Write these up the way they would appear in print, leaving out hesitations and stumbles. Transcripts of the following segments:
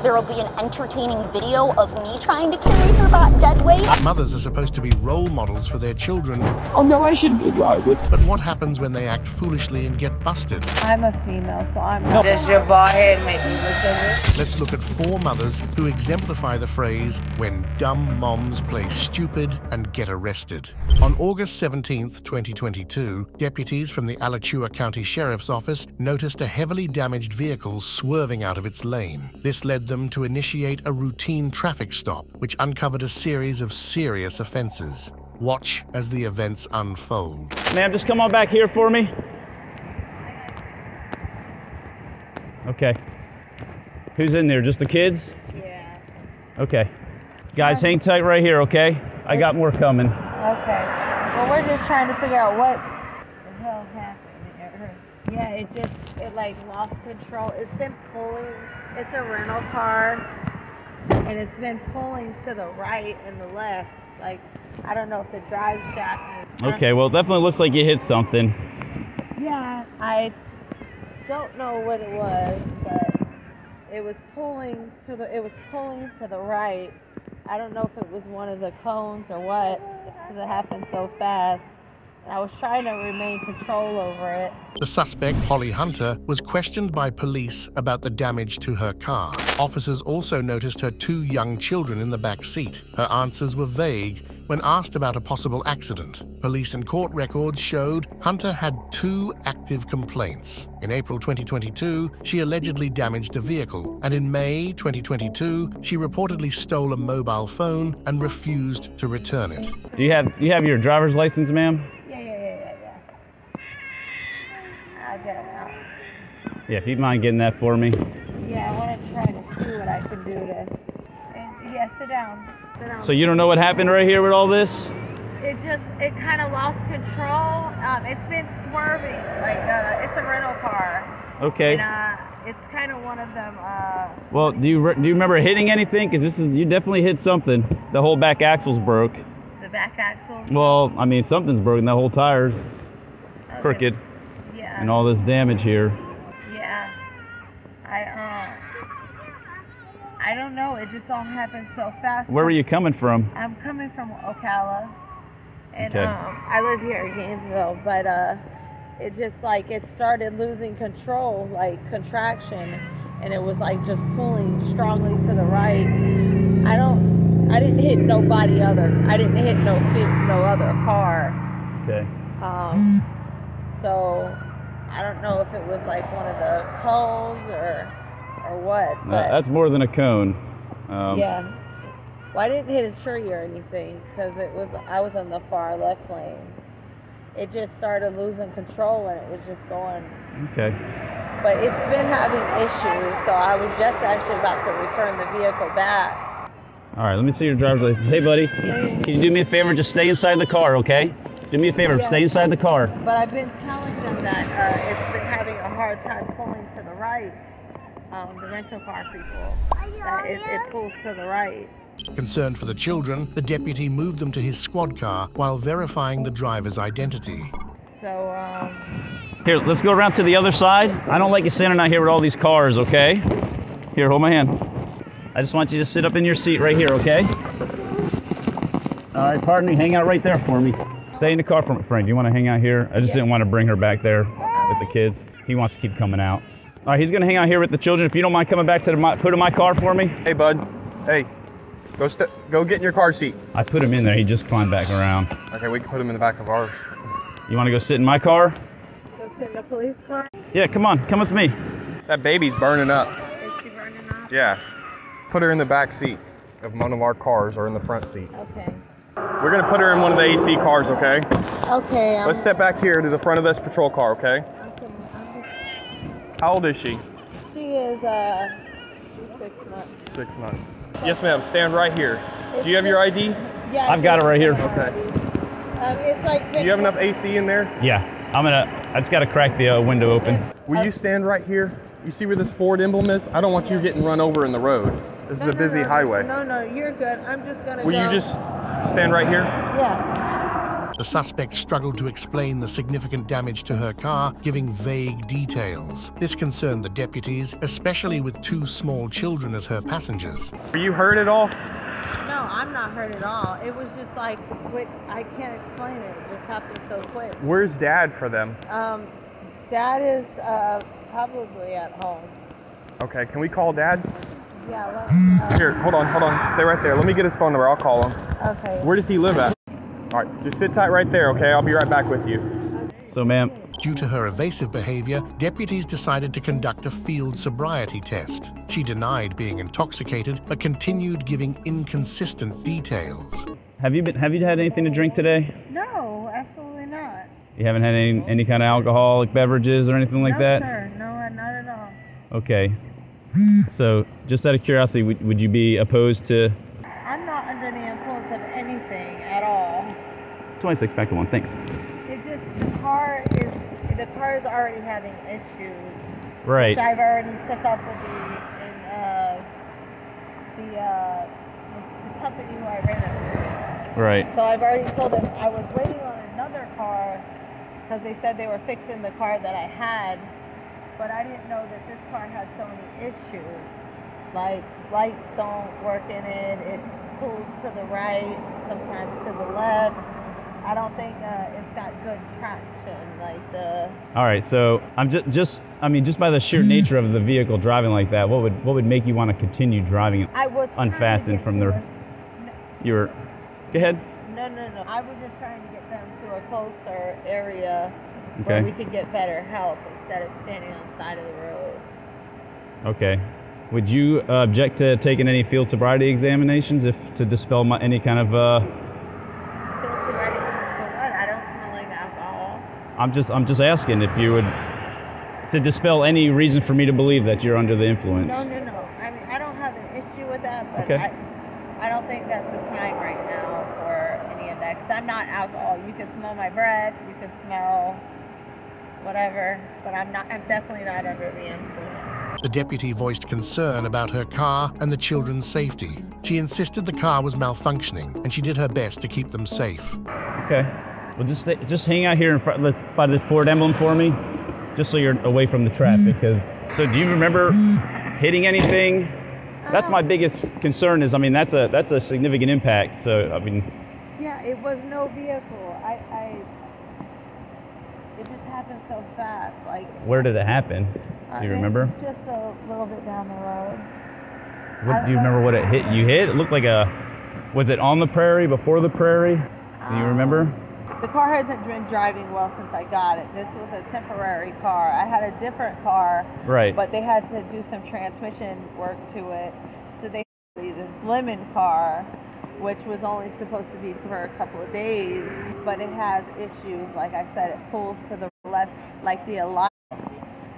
There will be an entertaining video of me trying to carry her dead weight. Mothers are supposed to be role models for their children. Oh no, I shouldn't be driving. But what happens when they act foolishly and get busted? I'm a female, so I'm not. Does your bald head make me look at it? Let's look at 4 mothers who exemplify the phrase, when dumb moms play stupid and get arrested. On August 17th, 2022, deputies from the Alachua County Sheriff's Office noticed a heavily damaged vehicle swerving out of its lane. This led them to initiate a routine traffic stop, which uncovered a series of serious offenses. Watch as the events unfold. Ma'am, just come on back here for me. Okay. Who's in there? Just the kids? Yeah. Okay. Guys, hang tight right here, okay? I got more coming. Okay. Well, we're just trying to figure out what the hell happened. Yeah, it like lost control. It's been pulling. It's a rental car, and it's been pulling to the right and the left. Like, I don't know if the drive shaft is... Okay, well, it definitely looks like you hit something. Yeah, I don't know what it was, but it was pulling to the right. I don't know if it was one of the cones or what, because it happened so fast. I was trying to remain control over it. The suspect, Holly Hunter, was questioned by police about the damage to her car. Officers also noticed her 2 young children in the back seat. Her answers were vague when asked about a possible accident. Police and court records showed Hunter had 2 active complaints. In April 2022, she allegedly damaged a vehicle, and in May 2022, she reportedly stole a mobile phone and refused to return it. Do you have your driver's license, ma'am? Yeah, if you mind getting that for me. Yeah, I want to try to see what I can do to... Yeah, sit down. So you don't know what happened right here with all this? It kind of lost control. It's been swerving. Like, it's a rental car. Okay. And, it's kind of one of them... Well, do you remember hitting anything? Because you definitely hit something. The whole back axle's broke. The back axle? Well, I mean, something's broken. The whole tire's crooked. Yeah. And all this damage here. Yeah. I don't know. It just all happened so fast. Where were you coming from? I'm coming from Ocala. And okay. I live here in Gainesville, but it just like it started losing control, like contraction, and it was like just pulling strongly to the right. I didn't hit nobody other. I didn't hit no other car. Okay. So I don't know if it was like one of the cones or what. But that's more than a cone. Yeah. Well, I didn't hit a tree or anything because I was in the far left lane. It just started losing control and it was just going. Okay. But it's been having issues, so I was just actually about to return the vehicle back. All right, let me see your driver's license. Hey, buddy, can you do me a favor? Just stay inside the car, okay? Do me a favor, stay inside the car. But I've been telling them that it's been having a hard time pulling to the right. The rental car people, that it pulls to the right. Concerned for the children, the deputy moved them to his squad car while verifying the driver's identity. So, Here, let's go around to the other side. I don't like you standing out here with all these cars, okay? Here, hold my hand. I just want you to sit up in your seat right here, okay? All right, pardon me, hang out right there for me. Stay in the car for me, Frank. You want to hang out here? I just didn't want to bring her back there with the kids. He wants to keep coming out. All right, he's going to hang out here with the children. If you don't mind coming back to the hood of my car for me. Hey, bud. Hey, go get in your car seat. I put him in there. He just climbed back around. Okay, we can put him in the back of ours. You want to go sit in my car? Go sit in the police car? Yeah, come on. Come with me. That baby's burning up. Is she burning up? Yeah. Put her in the back seat of one of our cars or in the front seat. Okay. We're going to put her in one of the AC cars, okay? Okay. Let's step back here to the front of this patrol car, okay? How old is she? She is 6 months. 6 months. Yes, ma'am. Stand right here. Do you have your ID? Yeah. I've got it right here. Okay. It's like. Do you have enough AC in there? Yeah. I just got to crack the window open. Will you stand right here? You see where this Ford emblem is? I don't want you getting run over in the road. This is a busy highway. No, you're good. I'm just gonna Will you just stand right here? Yeah. The suspect struggled to explain the significant damage to her car, giving vague details. This concerned the deputies, especially with two small children as her passengers. Are you hurt at all? No, I'm not hurt at all. It was just like, I can't explain it. It just happened so quick. Where's Dad for them? Dad is probably at home. Okay, can we call Dad? Yeah, Here, hold on. Stay right there. Let me get his phone number. I'll call him. Okay. Where does he live at? All right, just sit tight right there, okay? I'll be right back with you. So, ma'am. Due to her evasive behavior, deputies decided to conduct a field sobriety test. She denied being intoxicated, but continued giving inconsistent details. Have you had anything to drink today? No, absolutely not. You haven't had any kind of alcoholic beverages or anything like that? No, sir. No, not at all. Okay. So, just out of curiosity, would you be opposed to... I'm not under the influence of anything at all. 26, back to 1, thanks. It just, the car is already having issues. Right. Which I've already took up with the company who I ran it with. Right. So I've already told them I was waiting on another car because they said they were fixing the car that I had. But I didn't know that this car had so many issues. Like, lights don't work in it, it pulls to the right, sometimes to the left. I don't think it's got good traction, like the... All right, so I'm just by the sheer nature of the vehicle driving like that, what would make you want to continue driving it unfastened from the... You were... Go ahead. No. I was just trying to get them to a closer area where we could get better help instead of standing on the side of the road. Okay. Would you object to taking any field sobriety examinations to dispel any kind of... Field sobriety for what? I don't smell like alcohol. I'm just asking if you would... To dispel any reason for me to believe that you're under the influence. No. I mean, I don't have an issue with that, but okay. I don't think that's the time right now for any of that. Because I'm not alcohol. You can smell my breath. You can smell... whatever, but I'm definitely not under the influence. The deputy voiced concern about her car and the children's safety. She insisted the car was malfunctioning, and she did her best to keep them safe. Okay. Well, just hang out here in front by this Ford emblem for me, just so you're away from the traffic. So do you remember hitting anything? That's my biggest concern. Is, I mean, that's a significant impact. So I mean. Yeah, it was no vehicle. It just happened so fast. Like. Where did it happen? Do you remember? Just a little bit down the road. What do you remember? What it hit? You hit? It looked like was it on the prairie, before the prairie? Do you remember? The car hasn't been driving well since I got it. This was a temporary car. I had a different car. Right. But they had to do some transmission work to it. So they had this lemon car, which was only supposed to be for a couple of days, but it has issues. Like I said, it pulls to the left, like the Alachua.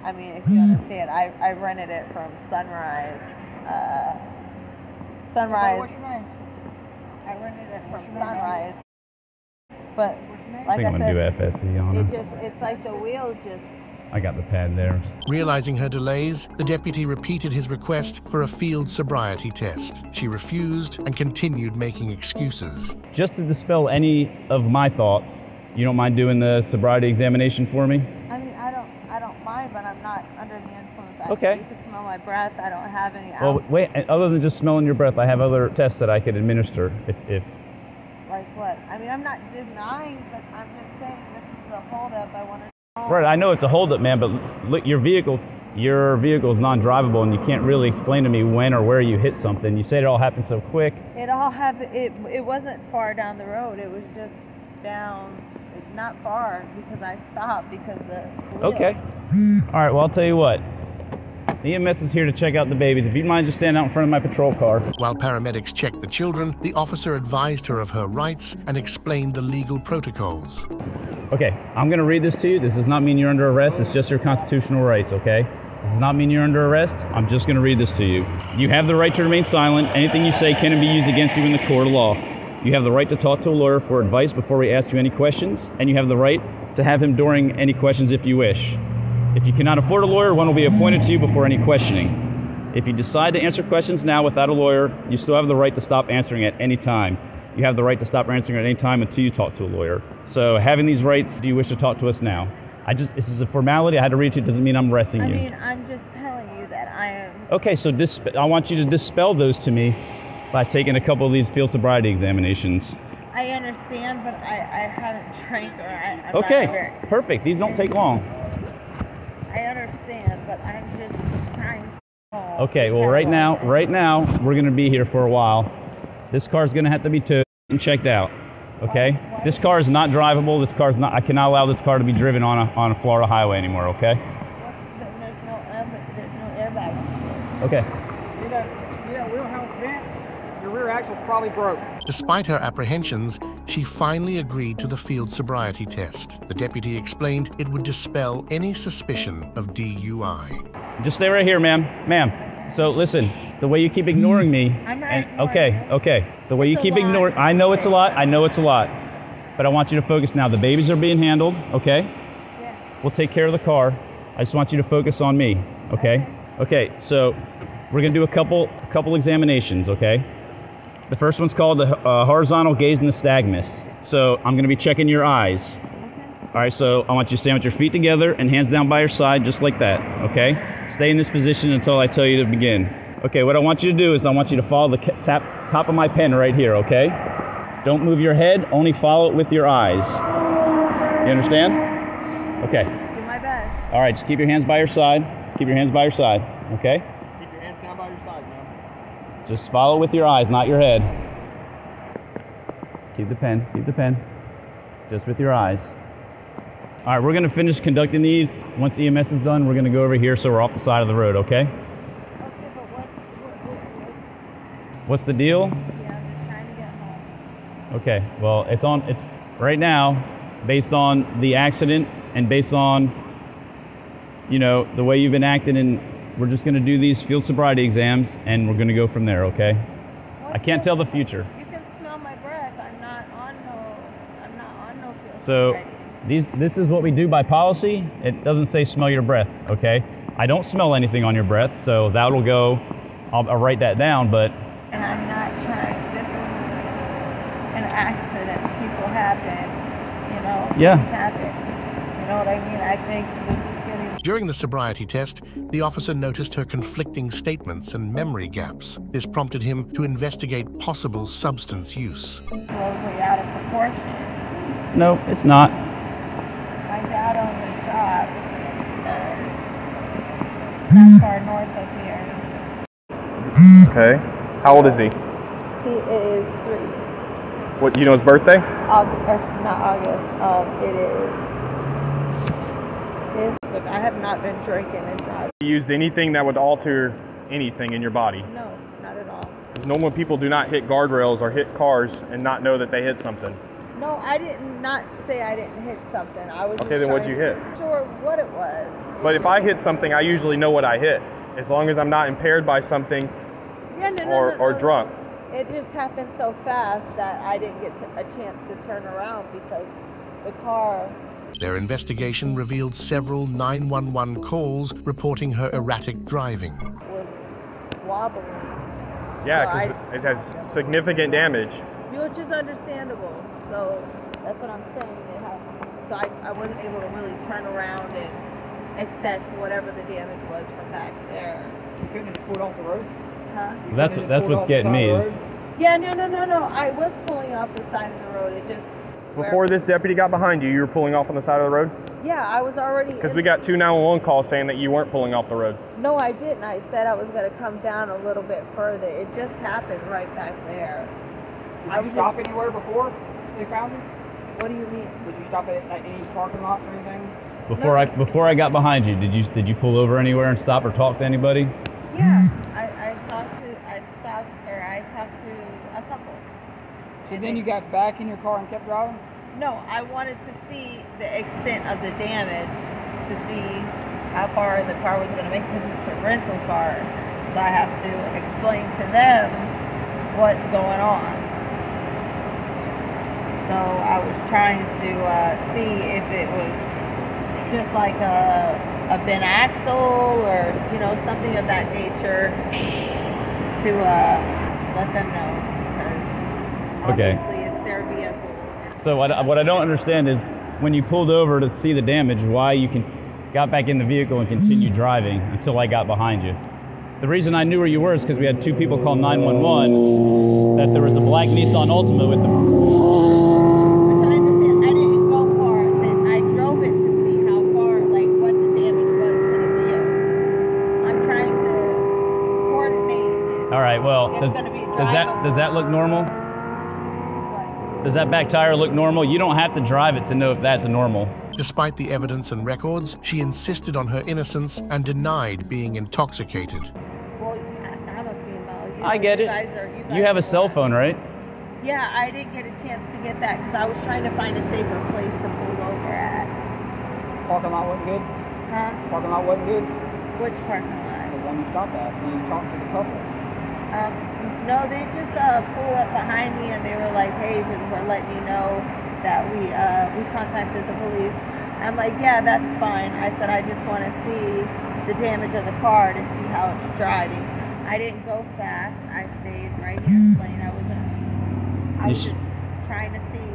I mean, if you understand, I rented it from Sunrise. I rented it from Sunrise. But like I said, it's like the wheel just... I got the pad there. Realizing her delays, the deputy repeated his request for a field sobriety test. She refused and continued making excuses. Just to dispel any of my thoughts, you don't mind doing the sobriety examination for me? I mean, I don't mind, but I'm not under the influence. Okay. You can smell my breath. I don't have any alcohol. Well, wait, other than just smelling your breath, I have other tests that I could administer if... Like what? I mean, I'm not denying, but I'm just saying this is a holdup. I want to know. Right, I know it's a holdup, man, but look, your vehicle is non-drivable, and you can't really explain to me when or where you hit something. You said it all happened so quick. It all happened. It wasn't far down the road. It was just down, not far, because I stopped because the wheel. Okay. All right. Well, I'll tell you what. The EMS is here to check out the babies. If you'd mind just stand out in front of my patrol car. While paramedics checked the children, the officer advised her of her rights and explained the legal protocols. Okay, I'm going to read this to you. This does not mean you're under arrest. It's just your constitutional rights, okay? This does not mean you're under arrest. I'm just going to read this to you. You have the right to remain silent. Anything you say can be used against you in the court of law. You have the right to talk to a lawyer for advice before we ask you any questions, and you have the right to have him during any questions if you wish. If you cannot afford a lawyer, one will be appointed to you before any questioning. If you decide to answer questions now without a lawyer, you still have the right to stop answering at any time. You have the right to stop answering at any time until you talk to a lawyer. So having these rights, do you wish to talk to us now? This is a formality. I had to read it. Doesn't mean I'm arresting you. I mean, I'm just telling you that I am. Okay, so I want you to dispel those to me by taking a couple of these field sobriety examinations. I understand, but I haven't drank or I'm Okay, not very... perfect. These don't take long. I understand, but I'm just trying to... Okay, well, right now, we're going to be here for a while. This car's going to have to be towed and checked out. Okay? This car is not drivable. This car's not. I cannot allow this car to be driven on a Florida highway anymore. Okay? There's no airbags. Okay. Yeah, we don't have a vent. Your rear axle's probably broke. Despite her apprehensions, she finally agreed to the field sobriety test. The deputy explained it would dispel any suspicion of DUI. Just stay right here, ma'am. Ma'am. So listen, the way you keep ignoring me. I'm not ignoring okay. The way you keep ignoring. I know it's a lot. But I want you to focus now. The babies are being handled. Okay. Yeah. We'll take care of the car. I just want you to focus on me. Okay. Okay. So we're gonna do a couple examinations. Okay. The first one's called the horizontal gaze and the nystagmus. So I'm going to be checking your eyes. All right, so I want you to stand with your feet together and hands down by your side, just like that, okay? Stay in this position until I tell you to begin. Okay, what I want you to do is I want you to follow the top of my pen right here, okay? Don't move your head, only follow it with your eyes. You understand? Okay. Do my best. All right, just keep your hands by your side. Keep your hands by your side, okay? Keep your hands down by your side, man. Just follow with your eyes, not your head. Keep the pen, just with your eyes. All right, we're gonna finish conducting these. Once EMS is done, we're gonna go over here so we're off the side of the road, okay? Okay, but what? What's the deal? Yeah, I'm just trying to get home. Okay, well, it's right now, based on the accident and based on, you know, the way you've been acting, and we're just gonna do these field sobriety exams and we're gonna go from there, okay? I can't tell the future. You can smell my breath. I'm not on no field So sobriety. this is what we do by policy. It doesn't say smell your breath, okay? I don't smell anything on your breath, so that'll go, I'll write that down, but... And I'm not trying, this is an accident. People happen, you know? Yeah. Things happen. You know what I mean? I think this is getting... During the sobriety test, the officer noticed her conflicting statements and memory gaps. This prompted him to investigate possible substance use. Totally out of proportion. No, it's not. My dad owned a shop not far north of here. Okay. How old is he? He is 3. What, you know his birthday? August, or not August. It is. Look, I have not been drinking. It's not. He used anything that would alter anything in your body. No, not at all. Normal people do not hit guardrails or hit cars and not know that they hit something. No, I did not say I didn't hit something. I was Okay, then what'd you hit? Sure, what it was. But if I hit something, I usually know what I hit. As long as I'm not impaired by something or drunk. It just happened so fast that I didn't get a chance to turn around because the car... Their investigation revealed several 911 calls reporting her erratic driving. was wobbling. Yeah, because it has significant damage. Which is understandable. So that's what I'm saying. So I wasn't able to really turn around and access whatever the damage was from back there. You couldn't have pulled off the road? Huh? That's what's getting me is... Yeah, no. I was pulling off the side of the road. It just... Before this deputy got behind you, you were pulling off on the side of the road? Yeah, I was already... Because we got 2 911 calls saying that you weren't pulling off the road. No, I didn't. I said I was going to come down a little bit further. It just happened right back there. Did you stop anywhere before they found you? What do you mean? Did you stop at any parking lots or anything? Before I got behind you, did you pull over anywhere and stop or talk to anybody? Yeah, I talked to a couple. So then you got back in your car and kept driving? No, I wanted to see the extent of the damage to see how far the car was going to make because it's a rental car. So I have to explain to them what's going on. So I was trying to see if it was just like a bent axle or, you know, something of that nature to let them know. Because Okay. Obviously, it's their vehicle. So what I don't understand is when you pulled over to see the damage, why you got back in the vehicle and continued driving until I got behind you. The reason I knew where you were is because we had 2 people call 911 that there was a black Nissan Altima with them. Which I understand. I didn't go far. I drove it to see how far, like what the damage was to the vehicle. I'm trying to coordinate. All right. Well, does that look normal? Does that back tire look normal? You don't have to drive it to know if that's normal. Despite the evidence and records, she insisted on her innocence and denied being intoxicated. Well, I'm a female. I get it. You have a cell phone, right? Yeah, I didn't get a chance to get that because I was trying to find a safer place to pull over at. Parking lot wasn't good? Huh? Parking lot wasn't good? Which parking lot? The one you stopped at when you talked to the couple. No, they just pulled up behind me and they were like, hey, we're letting you know that we contacted the police. I'm like, yeah, that's fine. I said, I just want to see the damage of the car to see how it's driving. I didn't go fast. I stayed right here in the lane. I was just trying to see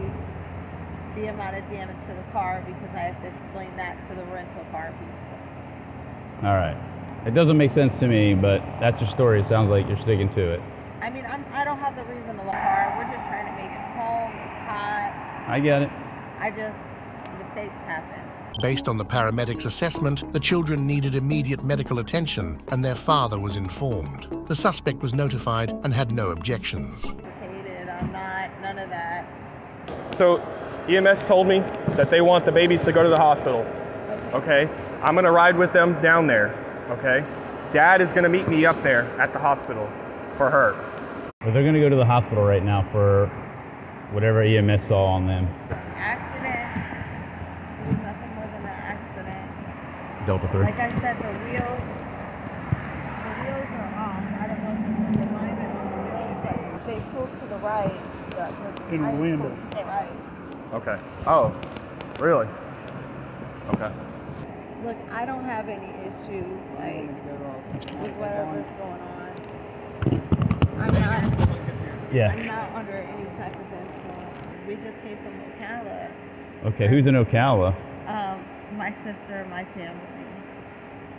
the amount of damage to the car because I have to explain that to the rental car people. All right. It doesn't make sense to me, but that's your story. It sounds like you're sticking to it. I mean, I don't have the reason to love the car. We're just trying to make it home. It's hot. I get it. Mistakes happen. Based on the paramedics' assessment, the children needed immediate medical attention and their father was informed. The suspect was notified and had no objections. I'm not, none of that. So EMS told me that they want the babies to go to the hospital. Okay, I'm gonna ride with them down there. Okay, Dad is gonna meet me up there at the hospital for her. Well, they're gonna go to the hospital right now for whatever EMS saw on them. Accident. It was nothing more than an accident. Delta 3. Like I said, the wheels are off. I don't know if it's the alignment on the wheels, but they pulled to the right. In the window. To the right. Okay. Oh, really? Okay. Look, I don't have any issues with whatever's going on. I'm not under any type of influence. We just came from Ocala. Okay, who's in Ocala? My sister and my family.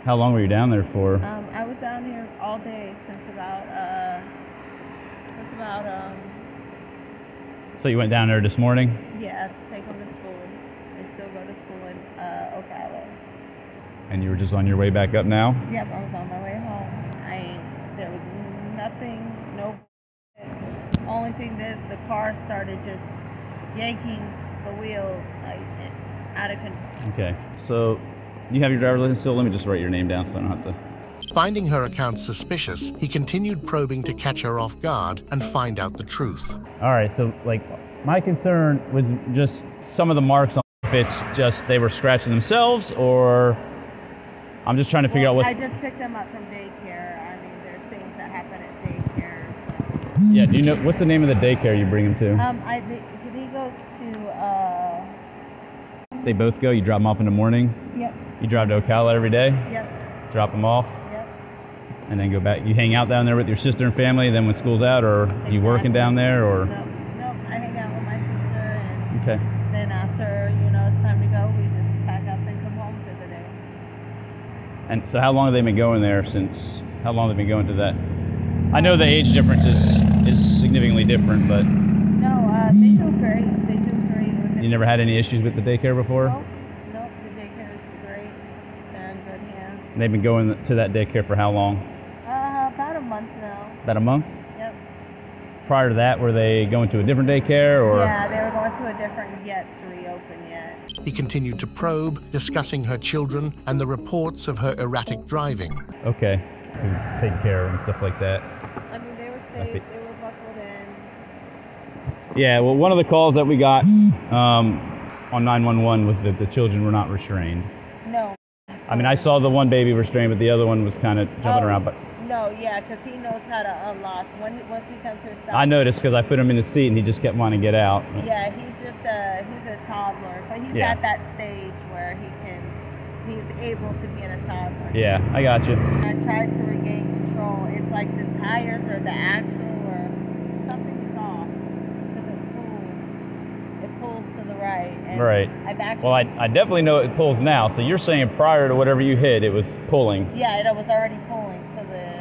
How long were you down there for? I was down here all day since about So you went down there this morning? yeah, to take them to school. They still go to school in Ocala. And you were just on your way back up now? Yep, I was on my way home. There was nothing, no. Only thing is the car started just yanking the wheel like out of control. Okay, so you have your driver's license still? Let me just write your name down so I don't have to. Finding her account suspicious, he continued probing to catch her off guard and find out the truth. All right, so like my concern was just some of the marks on if it's just they were scratching themselves or I'm just trying to figure out what. I just picked them up from daycare. I mean, there's things that happen at daycare. So. Yeah, do you know what's the name of the daycare you bring him to? He goes to. They both go. You drop them off in the morning. Yep. You drive to Ocala every day. Yep. Drop them off. Yep. And then go back. You hang out down there with your sister and family. Then when school's out, or Exactly. you working down there, or. No, I hang out with my sister, and Okay. then after it's time to go, we just pack up and come home for the day. And so how long have they been going there since? How long have they been going to that? I know the age difference is significantly different, but. No, they do great. They do great with it. You never had any issues with the daycare before? Nope, the daycare is great. They're in good hands. And they've been going to that daycare for how long? About a month now. About a month? Yep. Prior to that, were they going to a different daycare or? Yeah, they were going to a different yet to reopen yet. He continued to probe, discussing her children and the reports of her erratic driving. Okay. Take care of and stuff like that. I mean, they were safe. They were buckled in. Yeah, well, one of the calls that we got on 911 was that the children were not restrained. No. I mean, I saw the one baby restrained, but the other one was kind of jumping around. But no, yeah, because he knows how to unlock. Once he comes to a stop. I noticed because I put him in the seat and he just kept wanting to get out. Yeah, he's a toddler, but he's at that stage where he's able to be in a toddler. Yeah, I got you. I tried to regain control. It's like the tires or the axle or something is off. Because Right. And Right. I've actually, Well, I definitely know it pulls now. So you're saying prior to whatever you hit, it was pulling. yeah, it was already pulling to the.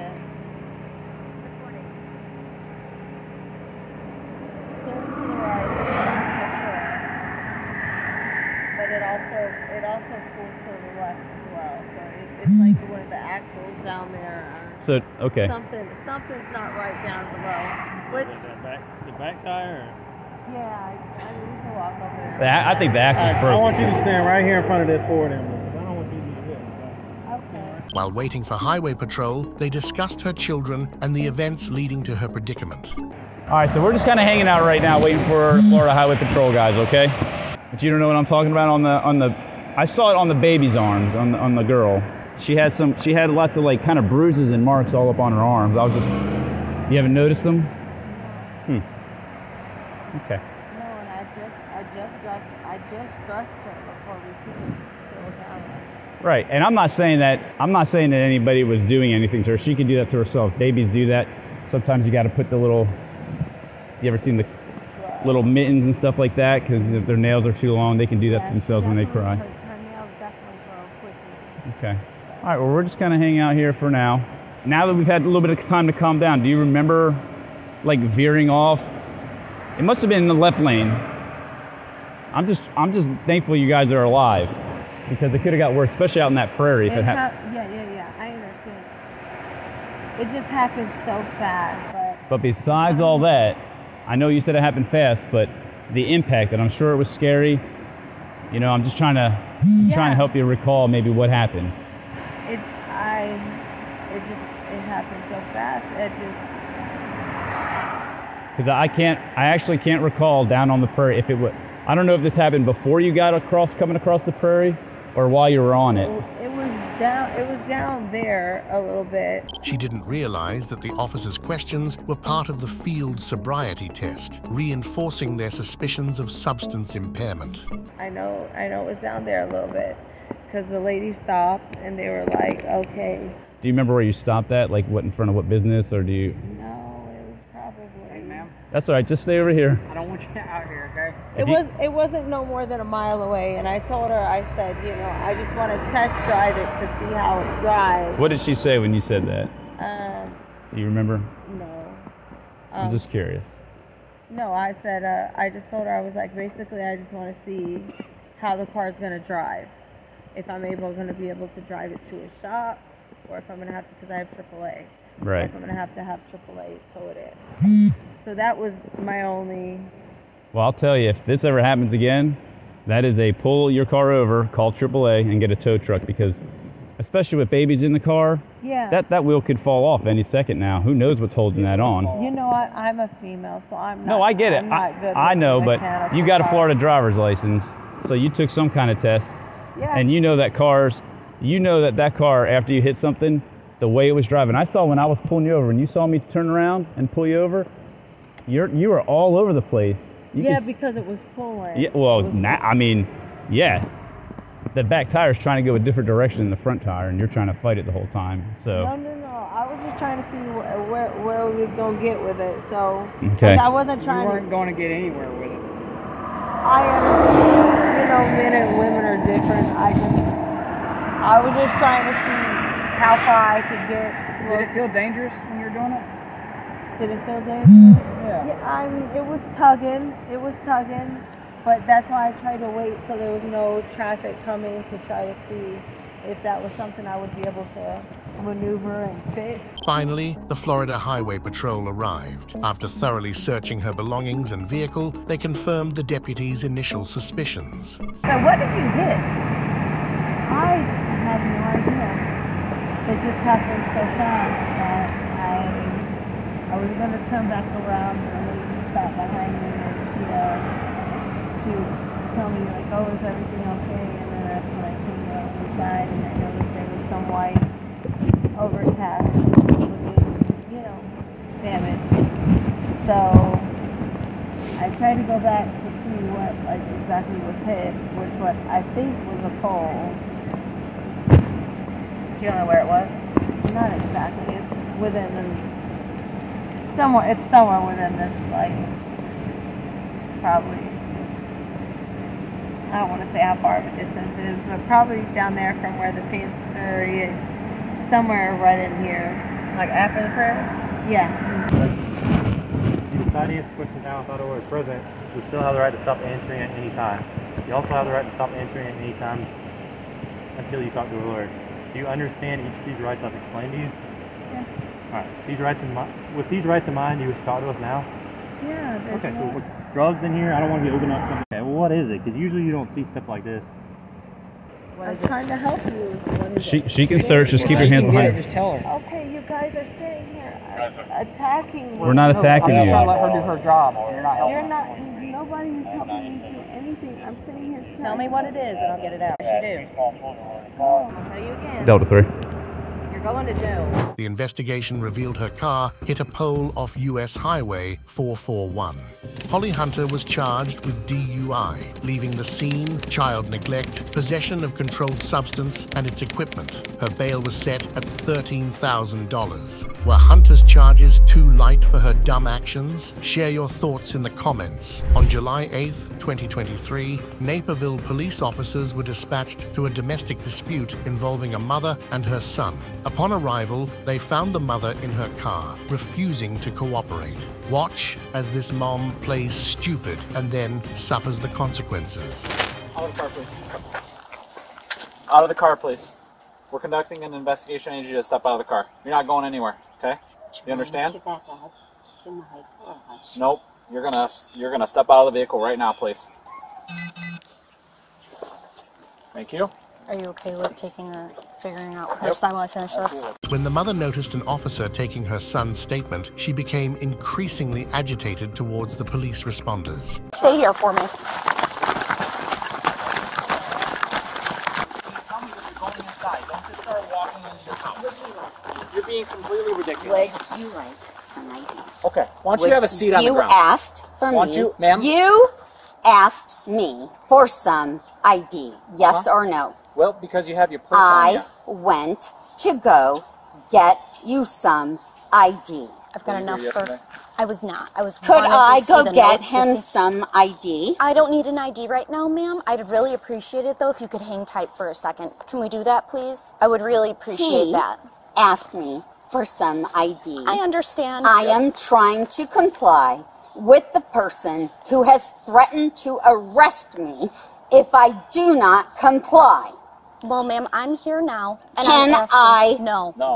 But it also pulls to the left as well. So it's like one of the axles down there. So okay. Something's not right down below. Which The back tire? yeah, I mean we can walk over there. I think the axle's I broken. want you to stand right here in front of this Ford ambulance. I don't want you to do this. Okay. While waiting for highway patrol, they discussed her children and the events leading to her predicament. All right, so we're just kind of hanging out right now, waiting for Florida Highway Patrol guys. Okay. But you don't know what I'm talking about on the. I saw it on the baby's arms on the girl. She had lots of like kind of bruises and marks all up on her arms. I was just. You haven't noticed them? Okay. No, and I just dressed her before we could go down. Right, and I'm not saying that anybody was doing anything to her. She can do that to herself. Babies do that. Sometimes you got to put the little. You ever seen the little mittens and stuff like that? Because if their nails are too long, they can do that to themselves when they cry. Her nails definitely grow quickly. Okay. All right. Well, we're just kind of hanging out here for now. Now that we've had a little bit of time to calm down, do you remember, like veering off? It must have been in the left lane. I'm just thankful you guys are alive, because it could have got worse, especially out in that prairie. If it Yeah. I understand. It just happened so fast, But besides all that, I know you said it happened fast, but the impact, and I'm sure it was scary. You know, I'm just trying to help you recall maybe what happened. it happened so fast. Because I actually can't recall down on the prairie if it was. I don't know if this happened before you got coming across the prairie, or while you were on it. It was down there a little bit. She didn't realize that the officers' questions were part of the field sobriety test, reinforcing their suspicions of substance impairment. I know it was down there a little bit, because the lady stopped and they were like, okay. Do you remember where you stopped at? Like what in front of what business, or do you? No, it was probably. Hey, ma'am, That's all right. Just stay over here. I don't want you out here, okay? It wasn't no more than a mile away, and I told her, I said, I just want to test drive it to see how it drives. What did she say when you said that? Do you remember? No. I'm just curious. No, I said, I just told her, I was like, basically, I just want to see how the car is going to drive. If I'm going to be able to drive it to a shop, or if I'm going to have to, because I have AAA. Right. Or if I'm going to have AAA tow it in. So that was my only. Well, I'll tell you, if this ever happens again, that is a pull your car over, call AAA, and get a tow truck, because especially with babies in the car, Yeah. that wheel could fall off any second now. Who knows what's holding that on? I'm a female, so I'm not. No, I get it. I'm not good I with know, but mechanical you got a parts. Florida driver's license, so you took some kind of test, Yeah. and you know that car, after you hit something, the way it was driving. I saw when I was pulling you over, and you saw me turn around and pull you over, you were all over the place. Because it was pulling. Yeah, well, the back tire is trying to go a different direction than the front tire, and you're trying to fight it the whole time. So. No. I was just trying to see where we was gonna get with it. So. Okay. I wasn't You trying weren't going to get anywhere with it. I understand. Men and women are different. I was just trying to see how far I could get. Did it feel dangerous when you were doing it? Did it feel dangerous? Yeah. I mean, it was tugging. But that's why I tried to wait till there was no traffic coming to try to see if that was something I would be able to maneuver and fit. Finally, the Florida Highway Patrol arrived. After thoroughly searching her belongings and vehicle, they confirmed the deputies' initial suspicions. So what did you hit? I have no idea. It just happened so fast that I was going to turn back around, and the lady sat behind me, and she would tell me, like, oh, is everything okay? And then that's when I came out the side, and I noticed there was some white overcast looking, damage. So I tried to go back to see what exactly was hit, which what I think was a pole. Do you know where it was? Not exactly. It's within somewhere within this, probably I don't want to say how far of a distance it is, but probably down there from where the pantry is, somewhere right in here. Like after the prayer? Yeah. You decide to push it down without order present, you still have the right to stop answering at any time. You also have the right to stop answering at any time until you talk to a lawyer. Do you understand each of these rights I've explained to you? Yeah. Alright, with these rights in mind, you wish to talk to us now? Yeah, there's okay, more. so drugs in here, I don't want to be opening up something. Okay, well what is it? Because usually you don't see stuff like this. I'm trying to help you. She can search, just keep your hands behind her. Just tell her. Okay, you guys are sitting here attacking me. We're not attacking I'm you. trying to let her do her job. You're not helping. You're not, nobody's helping me do anything. I'm sitting here trying. Tell me what it is and I'll get it out. What you do? I'll tell you again. Delta 3. You're going to jail. The investigation revealed her car hit a pole off US Highway 441. Holly Hunter was charged with DUI, leaving the scene, child neglect, possession of controlled substance, and its equipment. Her bail was set at $13,000. Were Hunter's charges too light for her dumb actions? Share your thoughts in the comments. On July 8th, 2023, Naperville police officers were dispatched to a domestic dispute involving a mother and her son. Upon arrival, they found the mother in her car, refusing to cooperate. Watch as this mom plays stupid and then suffers the consequences. Out of the car, please. Out of the car, please. We're conducting an investigation. I need you to step out of the car. You're not going anywhere, okay? You understand? To back up to my garage. Nope. You're gonna step out of the vehicle right now, please. Thank you. Are you okay with figuring out her side while I finish this? When the mother noticed an officer taking her son's statement, she became increasingly agitated towards the police responders. Stay here for me. Tell me that you're going inside. Don't just start walking into your house. You're being completely ridiculous. Would you like some ID? Okay, why don't you have a seat on the ground? You asked for Why me. don't you, ma'am? You asked me for some ID. Yes or no? Well, because you have your purse on you. I went to go get you some ID. I've got enough for... I was not. I was... Could I go get him some ID? I don't need an ID right now, ma'am. I'd really appreciate it, though, if you could hang tight for a second. Can we do that, please? I would really appreciate that. He asked me for some ID. I understand. I am trying to comply with the person who has threatened to arrest me if I do not comply. Well, ma'am, I'm here now. And Can I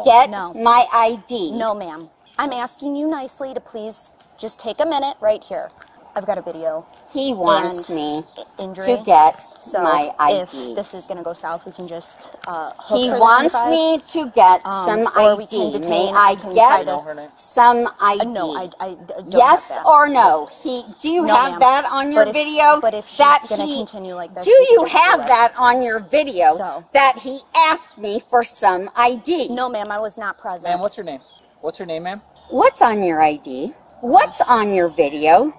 get my ID? No, ma'am. I'm asking you nicely to please just take a minute right here. I've got a video. He wants me injury. to get So my ID. if this is going to go south, we can just hook He for the wants 95. me to get some or we can ID. detain, May I I can get try to- some ID? No, I don't yes have that. or no? Do you No, have ma'am. that on your But if- video? but if she's that gonna he, continue like this, do we can you just do have it. that on your video So. that he asked me for some ID? No, ma'am, I was not present. Ma'am, what's your name? What's your name, ma'am? What's on your ID? What's on your video?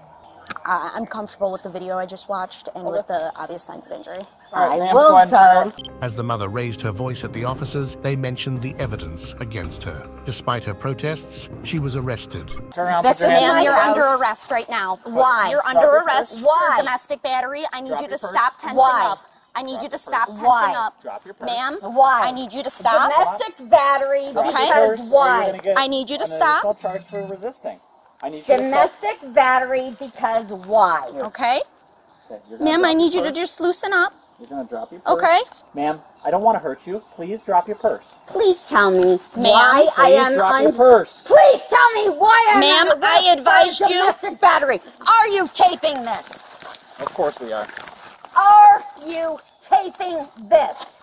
I'm comfortable with the video I just watched and with the obvious signs of injury. I will go. As the mother raised her voice at the officers, they mentioned the evidence against her. Despite her protests, she was arrested. Turn around, This put your hands ma'am, on you're your under house. arrest right now. Why? You're Drop under your arrest purse. Why? for domestic battery. I need Drop you to your purse. stop tensing Why? up. I need you to stop tensing Why? up. Drop your purse. Ma'am, Why? I need you to stop. Domestic battery Okay. because why? I need you to stop. Charge for resisting. I need you to stop. Domestic battery because why? Okay? Okay, you're gonna Ma'am, drop I need your you to purse. just loosen up. You're gonna drop your purse. Okay? Ma'am, I don't want to hurt you. Please drop your purse. Please tell me why I Please am drop your purse. Please tell me why I am Ma'am, under arrest I advised for you- domestic battery. Are you taping this? Of course we are. Are you taping this?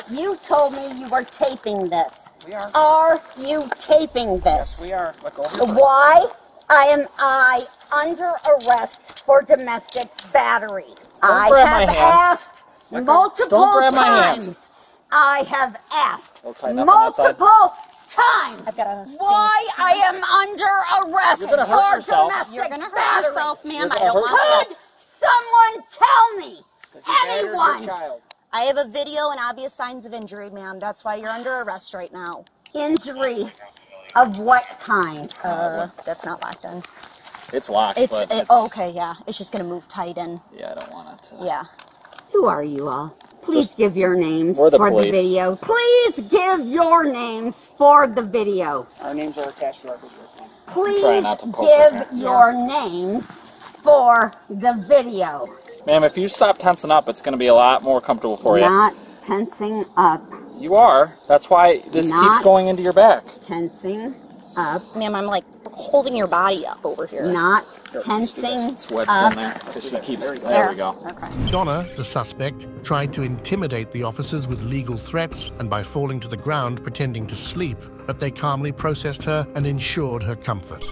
You told me you were taping this. We are. Are you taping this? Yes, we are. Let go of your purse. Why am I under arrest for domestic battery? I grab my have hand. asked Let go. multiple Don't grab my hand. times. I have asked Let's tighten up on that side. multiple times I've got a why I am under arrest You're gonna hurt for yourself. domestic You're gonna hurt battery. yourself, ma'am. You're I gonna don't hurt want Could that. someone tell me? Because you battered Anyone? your child. I have a video and obvious signs of injury, ma'am. That's why you're under arrest right now. Injury of what kind? That's not locked in. It's locked, It's, but okay, yeah. It's just gonna move tight in. yeah, I don't want it to. Yeah. Who are you all? Please give your names We're the for police. the video. Please give your names for the video. Our names are attached to our video. Please not to poke give your names for the video. Ma'am, if you stop tensing up, it's going to be a lot more comfortable for you. Not tensing up. You are. That's why this keeps going into your back. Tensing up. Ma'am, I'm like holding your body up over here. Not tensing It's wedged up. in there because she keeps. There we go. Okay. Donna, the suspect, tried to intimidate the officers with legal threats and by falling to the ground pretending to sleep, but they calmly processed her and ensured her comfort.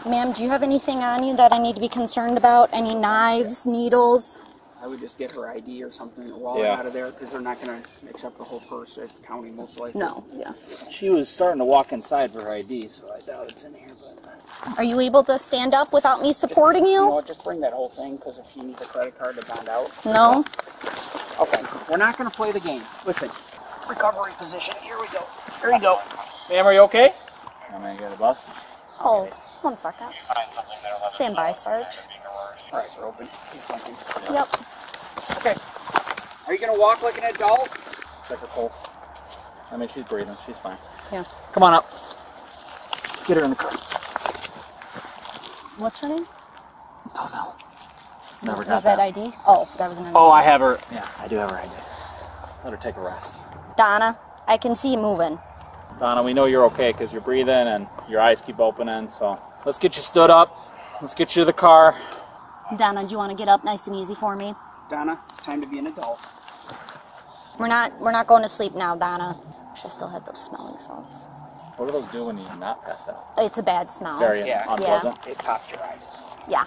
Ma'am, do you have anything on you that I need to be concerned about? Any knives, needles? I would just get her ID or something, a wallet out of there, because they're not going to accept the whole purse at county, most likely. No, yeah. She was starting to walk inside for her ID, so I doubt it's in here. But Are you able to stand up without me supporting You know you? what, just bring that whole thing, because if she needs a credit card to bond out. No? Okay, we're not going to play the game. Listen, recovery position, here we go. Here we go. ma'am, are you okay? I'm going to get a bus. Oh, 1 second. Stand by, Sarge. All right, so open. Keep blinking. Yep. Okay. Are you going to walk like an adult? Check her pulse. I mean, she's breathing. She's fine. Yeah. Come on up. Let's get her in the car. What's her name? Don't know. Never Was got that ID? Oh, that was an ID. Oh, I have her. Yeah, I do have her ID. Let her take a rest. Donna, I can see you moving. Donna, we know you're okay because you're breathing and your eyes keep opening, so let's get you stood up. Let's get you to the car. Donna, do you want to get up nice and easy for me? Donna, it's time to be an adult. We're not going to sleep now, Donna. Wish I still had those smelling salts. What do those do when you're not passed out? It's a bad smell. It's very unpleasant. It pops your eyes. Yeah.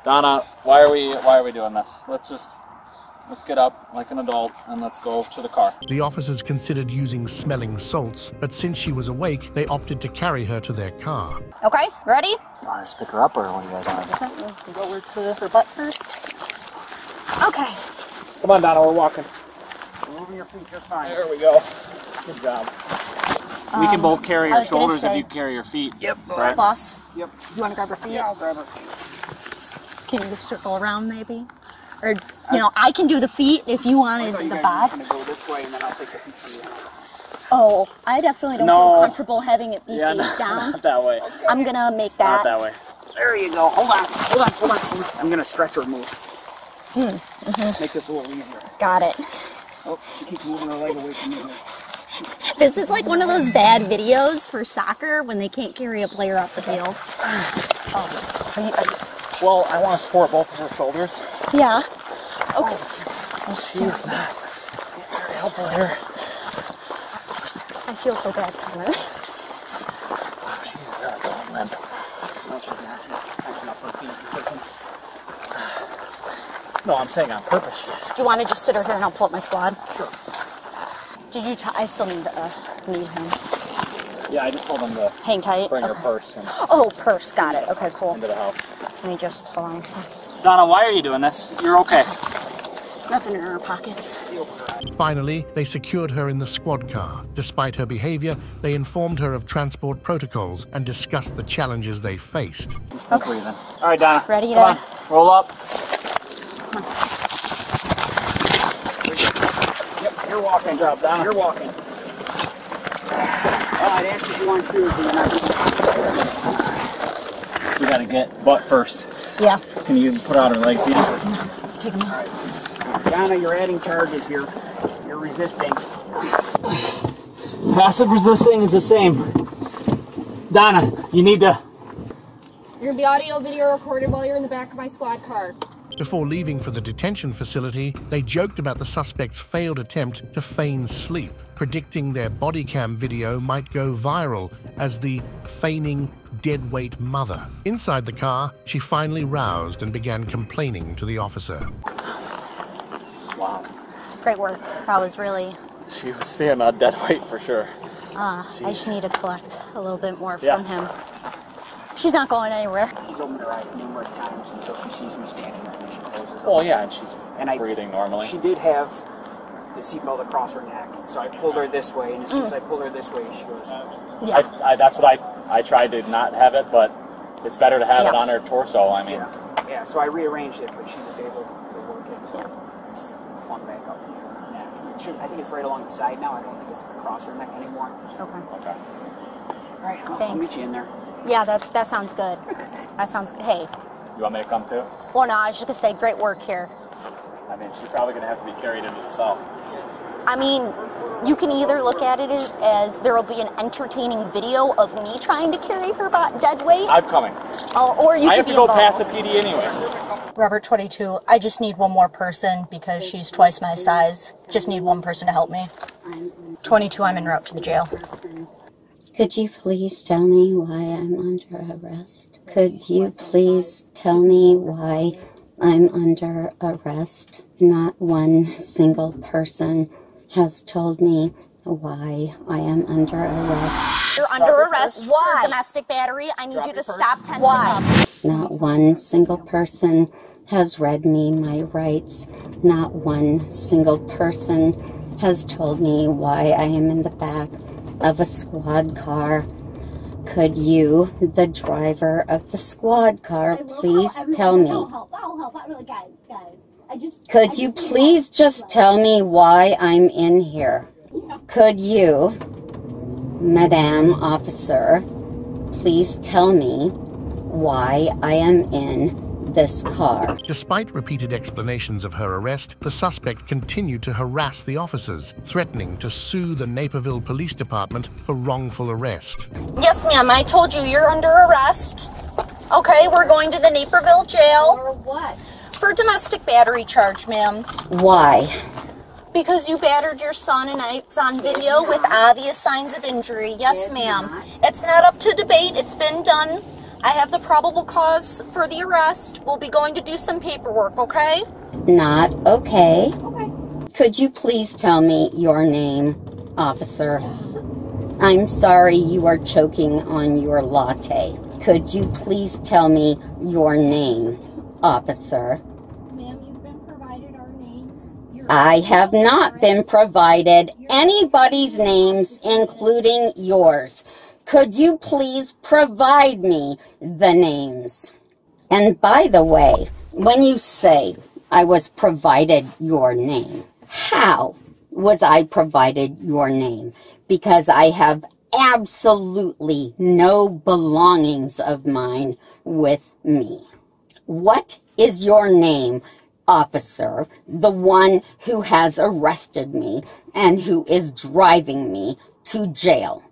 Donna, why are we doing this? Let's get up like an adult and let's go to the car. The officers considered using smelling salts, but since she was awake, they opted to carry her to their car. Okay, ready? You want to just pick her up or what do you guys want to do? Go over to her butt first. Okay. Come on, Donna, we're walking. Moving your feet just fine. There we go. Good job. We can both carry I your was gonna shoulders say- if you carry your feet. Yep. Right? Boss, Yep. do you want to grab her feet? Yeah, I'll grab her. Can you just circle around maybe? Or, you know, I can do the feet if you wanted You the guys bob. are going to go this way, and then I'll take the feet for you. Oh, I definitely don't No. feel comfortable having it be Yeah, face down. not that way. I'm going to make Not that. that way. There you go. Hold on. I'm going to stretch her move. Make this a little easier. Got it. Oh, she keeps moving her leg away from me. This is like one of those bad videos for soccer when they can't carry a player off the field. Well, I want to support both of her shoulders. Yeah. Okay. She's not very helpful here. I feel so bad, Connor. She's going limp. No, I'm saying on purpose she is. Do you want to just sit her here and I'll pull up my squad? Sure. Did you? I still need him. Yeah, I just told him to Hang tight. bring her Okay. purse and Oh, purse. Got it. Okay, cool. into the house. Let me just hold on a second. Donna, why are you doing this? You're okay. Nothing in her pockets. Finally, they secured her in the squad car. Despite her behavior, they informed her of transport protocols and discussed the challenges they faced. He's still breathing. All right, Donna. Ready, Come on. Roll up. Yep, you're walking. Good job, Donna. You're walking. Oh, I'd ask if you want shoes, but you're not going to. We gotta get butt first. Yeah. Can you put out her legs yet? Take them out. Donna, you're adding charges here. You're resisting. Passive resisting is the same. Donna, you need to... You're gonna be audio video recorded while you're in the back of my squad car. Before leaving for the detention facility, they joked about the suspect's failed attempt to feign sleep, predicting their body cam video might go viral as the feigning deadweight mother. Inside the car, she finally roused and began complaining to the officer. Wow. Great work. That was really... She was feeling a dead weight for sure. I just need to collect a little bit more from him. She's not going anywhere. He's opened her eyes numerous times, and so she sees me standing there, and she closes her. Well, yeah, and she's breathing normally. She did have the seatbelt across her neck, so I pulled her this way, and as soon as I pulled her this way, she goes... Yeah. That's what I tried to not have it, but it's better to have it on her torso, I mean. Yeah, so I rearranged it, but she was able to work it, so it's Shoot, I think it's right along the side now. I don't think it's across her neck anymore. Okay. Okay. All right, I'll Thanks. meet you in there. Yeah, that sounds good. That sounds good. Hey. You want me to come too? Well, no, I was just going to say, great work here. I mean, she's probably going to have to be carried into the cell. I mean, you can either look at it as there will be an entertaining video of me trying to carry her dead weight. I'm coming. Oh, or you I could have to be go involved. past the PD anyway. Robert 22, I just need one more person because she's twice my size. Just need one person to help me. 22, I'm en route to the jail. Could you please tell me why I'm under arrest? Could you please tell me why I'm under arrest? Not one single person has told me why I am under arrest. You're under arrest for domestic battery. I need you to stop tensing up. Not one single person has read me my rights. Not one single person has told me why I am in the back of a squad car. Could you, the driver of the squad car, please tell me? Could you please just tell me why I'm in here? Could you, Madame Officer, please tell me why I am in this car? Despite repeated explanations of her arrest, the suspect continued to harass the officers, threatening to sue the Naperville Police Department for wrongful arrest. Yes, ma'am, I told you you're under arrest. Okay, we're going to the Naperville jail. For what? For domestic battery charge, ma'am. Why? Because you battered your son and it's on video with obvious signs of injury. Yes, ma'am. It's not up to debate. It's been done. I have the probable cause for the arrest. We'll be going to do some paperwork, okay? Not okay. Okay. Could you please tell me your name, officer? I'm sorry you are choking on your latte. Could you please tell me your name, officer? Ma'am, you've been provided our names. I have not been provided anybody's names, including yours. Could you please provide me the names? And by the way, when you say I was provided your name, how was I provided your name? Because I have absolutely no belongings of mine with me. What is your name, officer, the one who has arrested me and who is driving me to jail?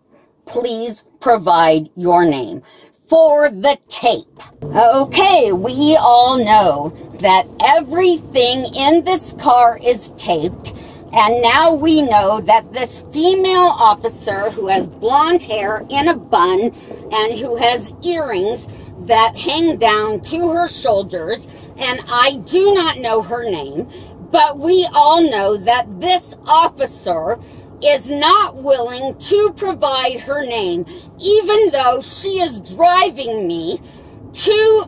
Please provide your name for the tape. Okay, we all know that everything in this car is taped, and now we know that this female officer who has blonde hair in a bun and who has earrings that hang down to her shoulders, and I do not know her name, but we all know that this officer is not willing to provide her name, even though she is driving me to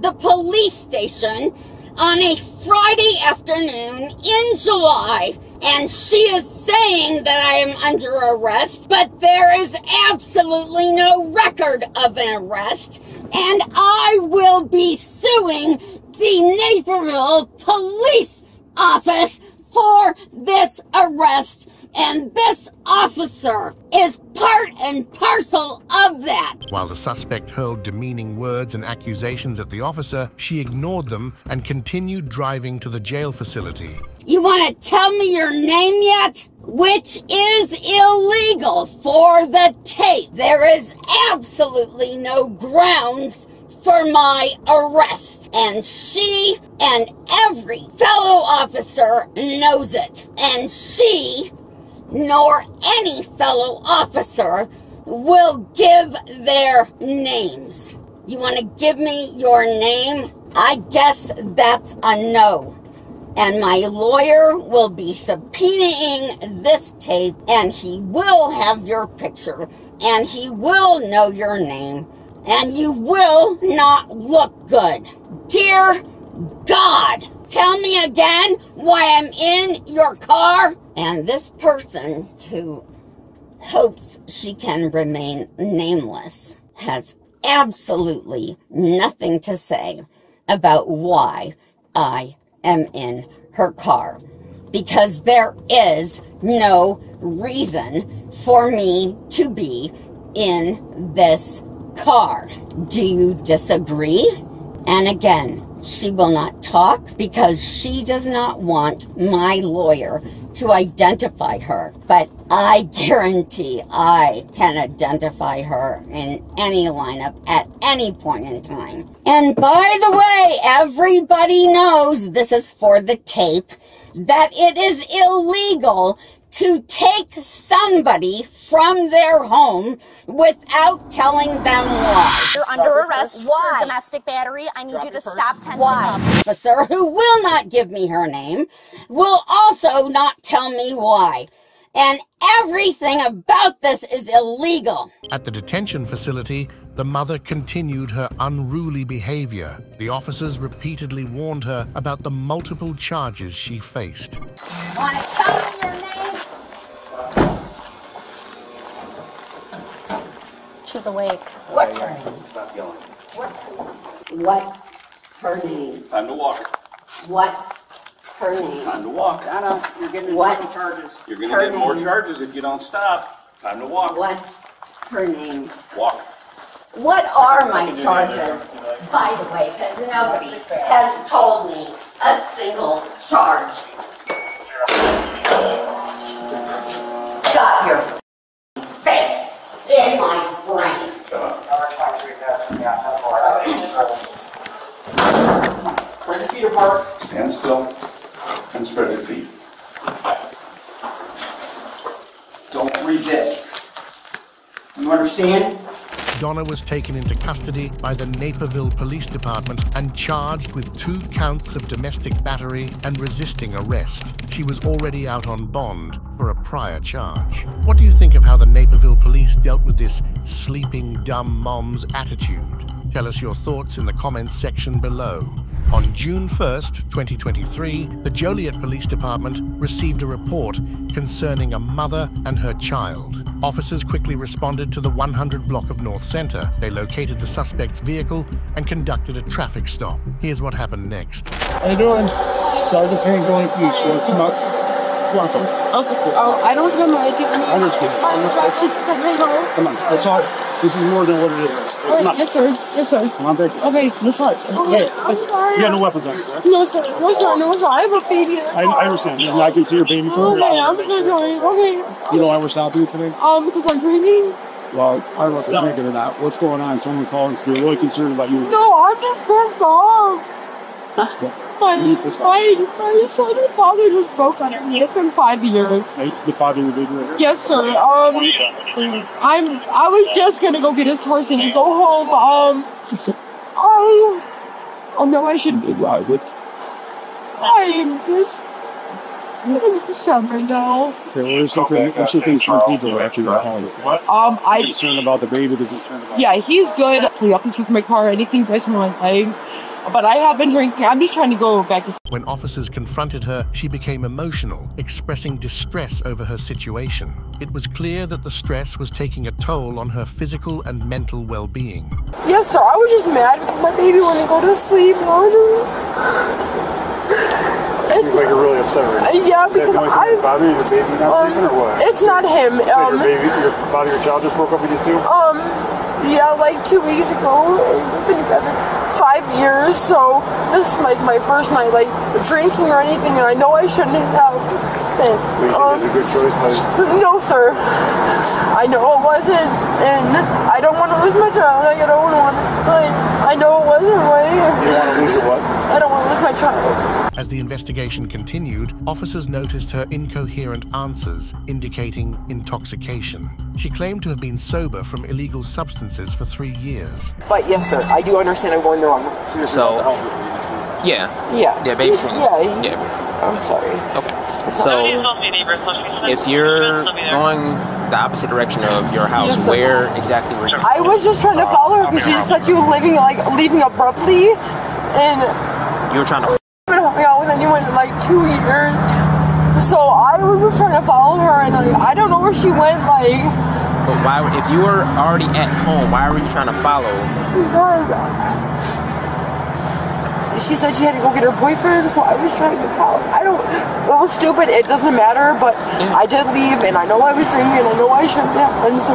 the police station on a Friday afternoon in July, and she is saying that I am under arrest, but there is absolutely no record of an arrest, and I will be suing the Naperville Police Office for this arrest, and this officer is part and parcel of that. While the suspect hurled demeaning words and accusations at the officer, she ignored them and continued driving to the jail facility. You want to tell me your name yet? Which is illegal for the tape. There is absolutely no grounds for my arrest. And she and every fellow officer knows it. And she, nor any fellow officer, will give their names. You want to give me your name? I guess that's a no. And my lawyer will be subpoenaing this tape, and he will have your picture, and he will know your name, and you will not look good. Dear God, tell me again why I'm in your car. And this person, who hopes she can remain nameless, has absolutely nothing to say about why I am in her car. because there is no reason for me to be in this car. Do you disagree? And again, she will not talk because she does not want my lawyer to identify her. But I guarantee I can identify her in any lineup at any point in time. And by the way, everybody knows, this is for the tape, that it is illegal to take somebody from their home without telling them why. You're under arrest for domestic battery. I need you to stop tensing up. Officer, who will not give me her name, will also not tell me why. And everything about this is illegal. At the detention facility, the mother continued her unruly behavior. The officers repeatedly warned her about the multiple charges she faced. Want to tell me your name? She's awake. What's her name? Stop yelling. What's her name? Time to walk. What's her name? Time to walk. Anna, you're getting What's charges. You're going her to get more name? charges if you don't stop. Time to walk. What's her name? Walk. What are my charges, by the way, because nobody has told me a single charge. Got your face in my brain. Spread your feet apart. Stand still and spread your feet. Don't resist. You understand? Donna was taken into custody by the Naperville Police Department and charged with 2 counts of domestic battery and resisting arrest. She was already out on bond for a prior charge. What do you think of how the Naperville Police dealt with this sleeping dumb mom's attitude? Tell us your thoughts in the comments section below. On June 1st, 2023, the Joliet Police Department received a report concerning a mother and her child. Officers quickly responded to the 100 block of North Center. They located the suspect's vehicle and conducted a traffic stop. Here's what happened next. How you doing? Sergeant Payne, Joliet Police. You want to come out? Come on, Tom. Okay. Oh, I don't have my ID. I understand. Come on, that's all. This is more than what it is. Come on. Yes, sir. Yes, sir. Come on, baby. Okay. You're fine. Hey, you got no weapons on you, right? No, sir. No, sir. No, sir. I have a baby. I understand. And I can see your baby from here. Okay, I'm so sorry. Okay. You know why we're stopping you today? Because I'm drinking. Well, I don't know if you're drinking or not. What's going on? Someone called us. They're really concerned about you. No, I'm just pissed off. My son and father just broke up with me. It's been 5 years. The father of the baby right here? Yes, sir. I was just gonna go get his person and go home. No, I shouldn't be right. I am just. I'm suffering now. Okay, well, there's nothing. What's your thing from people actually going to call you? What? Concerned about the baby. Yeah, he's good. We up and took my car. Anything breaks my leg. But I have been drinking. I'm just trying to go back to. When officers confronted her, she became emotional, expressing distress over her situation. It was clear that the stress was taking a toll on her physical and mental well-being. Yes, sir. I was just mad because my baby wouldn't go to sleep. It seems like you're really upset right now. Yeah, because I bother you, the baby not sleeping, or what? It's not him. So your father, your child just broke up with you too? Yeah, like 2 weeks ago. We've been together 5 years, so this is like my first night like drinking or anything, and I know I shouldn't have. You think that's a good choice, buddy? No, sir. I know it wasn't, and I don't want to lose my child. I don't want to. I know it wasn't. You want to lose your what? I don't want to lose my child. As the investigation continued, officers noticed her incoherent answers, indicating intoxication. She claimed to have been sober from illegal substances for 3 years. But yes, sir, I do understand I'm going wrong. So, yeah, babysitting. Yeah. I'm sorry. Okay. So, if you're going the opposite direction of your house, yes, where exactly were you? I was just trying to follow her because she said she was leaving abruptly, and you were trying to. I've been hanging out with anyone in like 2 years, so I was just trying to follow her, and I don't know where she went. But why, if you were already at home, why were you trying to follow? she said she had to go get her boyfriend, so I was trying to call. It was stupid, it doesn't matter, but I did leave, and I know I was drinking, and I know I shouldn't have, and so,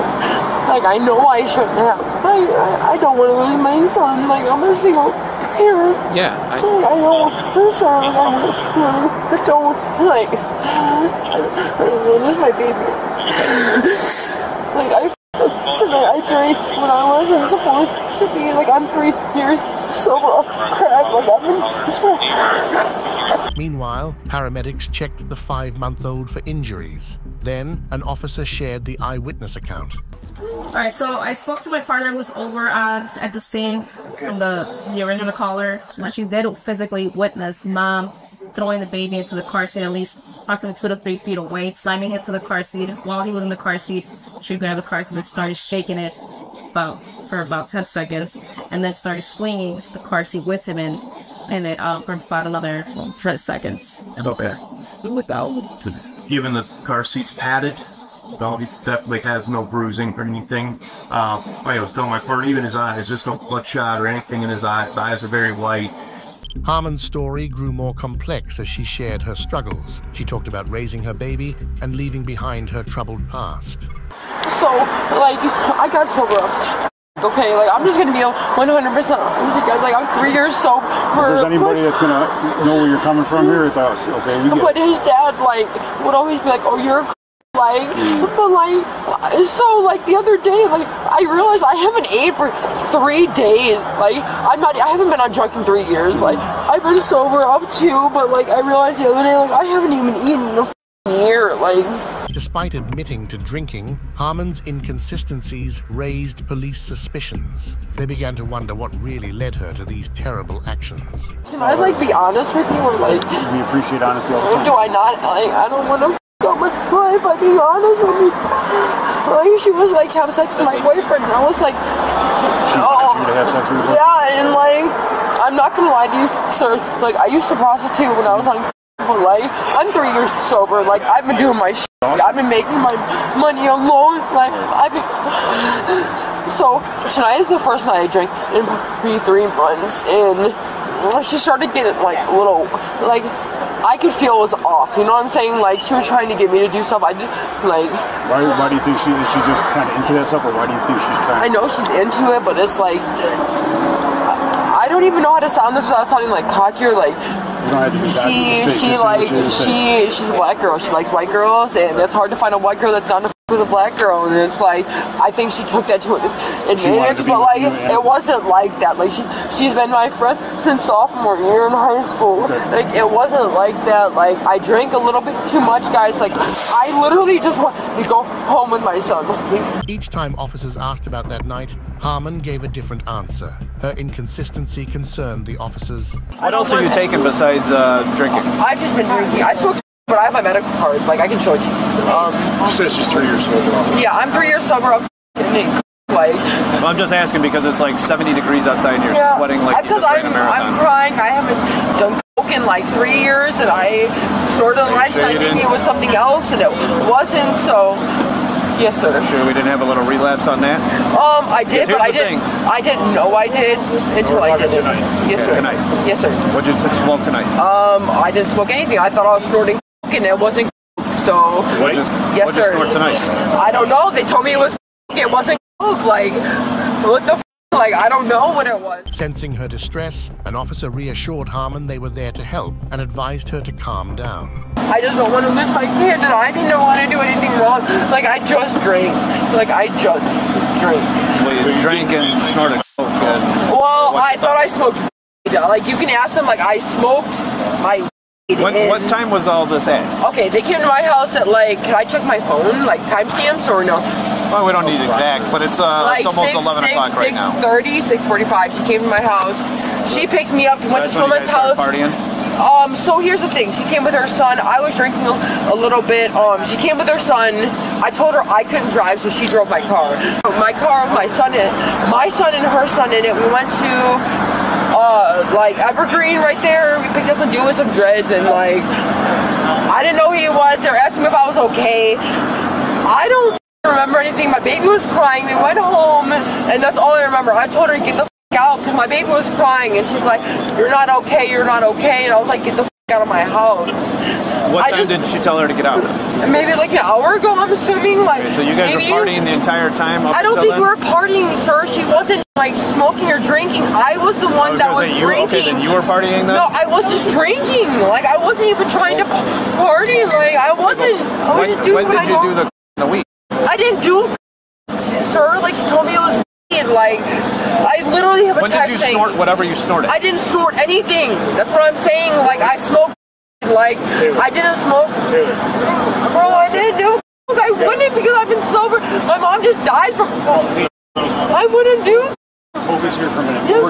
like, I know I shouldn't have. I don't want to lose my son, like, I'm a single parent. Yeah, I know, I'm sorry, I don't, like, I don't want to lose my baby. Like, I drank when I wasn't supposed to be, like, I'm 3 years sober off crack, like, I've been... Meanwhile, paramedics checked the 5-month-old for injuries. Then, an officer shared the eyewitness account. Alright, so I spoke to my partner who was over at the scene from the original caller. She did physically witness mom throwing the baby into the car seat at least approximately 2 to 3 feet away, slamming him to the car seat. While he was in the car seat, she grabbed the car seat and started shaking it for about 10 seconds, and then started swinging the car seat with him in it for about another 10 seconds. Okay. Without. Given the car seat's padded, well, he definitely has no bruising or anything. I was telling my partner, even his eyes, there's no bloodshot or anything in his eyes. His eyes are very white. Harmon's story grew more complex as she shared her struggles. She talked about raising her baby and leaving behind her troubled past. So, like, I got sober. Okay, like, I'm just gonna be 100% honest with you guys. Like, I'm 3 years sober. If there's anybody that's gonna know where you're coming from here, it's us. Okay, we get But his dad, like, would always be like, "Oh, you're a like," but like, so like the other day, like, I realized I haven't ate for 3 days. Like, I haven't been on drugs in 3 years. Like, I've been sober up to, but like, I realized the other day, like, I haven't even eaten in a year. Like. Despite admitting to drinking, Harmon's inconsistencies raised police suspicions. They began to wonder what really led her to these terrible actions. Can I, like, be honest with you, or like? We appreciate honesty all the time. Do I not? Like, I don't want to f up my life by being honest with you. Like, she was like, have sex with my boyfriend, and I was like, she wanted you to have sex with your boyfriend? Yeah, and like, I'm not gonna lie to you, sir. Like, I used to prostitute when I was on. Like, I'm 3 years sober. Like, I've been doing my shit. I've been making my money alone. Like, so tonight is the first night I drank in 3 months, and she started getting like a little, like, I could feel it was off. You know what I'm saying? Like, she was trying to get me to do stuff. I did, like. Why do you think is she just kind of into that stuff, or why do you think she's trying? I know she's into it, but it's like, I don't even know how to sound this without sounding like cocky or like. She's a black girl. She likes white girls, and it's hard to find a white girl that's down to with a black girl. And it's like, I think she took that to advantage, but like, it wasn't like that. Like, she's been my friend since sophomore year in high school. Like, it wasn't like that. Like, I drank a little bit too much, guys. Like, I literally just want to go home with my son. Each time officers asked about that night, Harmon gave a different answer. Her inconsistency concerned the officers. What else have you taken besides drinking? I've just been drinking. I smoked, but I have my medical card. Like, I can show it to you. She says she's 3 years sober. Yeah, I'm 3 years sober. Like, well, I'm just asking because it's like 70 degrees outside and you're sweating like you just ran a marathon. I'm crying. I haven't done coke in like 3 years, and I sort of lied. I think it was something else, and it wasn't. So. Yes, sir. Sure, we didn't have a little relapse on that? I did, but I didn't know I did until I did it. Yes, sir. Tonight? Yes, sir. What did you smoke tonight? I didn't smoke anything. I thought I was snorting coke, and it wasn't coke, so. Wait, yes, sir. What did you snort tonight? I don't know. They told me it was coke. It wasn't coke. Like, what the f? Like, I don't know what it was. Sensing her distress, an officer reassured Harmon they were there to help and advised her to calm down. I just don't want to lose my kid, and I didn't want to do anything wrong. Like, I just drank. Like, I just drank. Well, you drank and snorted coke. Well, I thought I smoked. Like, you can ask them, like, I smoked my. What time was all this at? Okay, they came to my house at, like, can I check my phone? Like, timestamps or no? Well, we don't need exact, but it's like almost 11 o'clock right now. 6:30, 6:45. She came to my house. She picked me up, went to someone's house. Partying? So here's the thing. She came with her son. I was drinking a little bit. She came with her son. I told her I couldn't drive, so she drove my car. My car with my son in it. My son and her son in it. We went to like Evergreen right there. We picked up some dude with some dreads, and like, I didn't know who he was. They were asking me if I was okay. I don't remember anything. My baby was crying. We went home, and that's all I remember. I told her to get the out because my baby was crying, and she's like, "You're not okay. You're not okay." And I was like, "Get the out of my house." What time did she tell her to get out? Maybe like an hour ago, I'm assuming. Like, okay, so you guys were partying the entire time? I don't think we were partying, sir. She wasn't like smoking or drinking. I was the one that was drinking. Okay, then you were partying then? No, I was just drinking. Like, I wasn't even trying to party. Like, I wasn't. When did you do the weed? I didn't do, sir. Like, she told me it was weed. Like, I literally have a text saying. When did you snort whatever you snorted? I didn't snort anything. That's what I'm saying. Like, I smoked. Like, I didn't smoke. Bro, I didn't do. I wouldn't because I've been sober. My mom just died from. I wouldn't do. Focus here for a minute. Yes,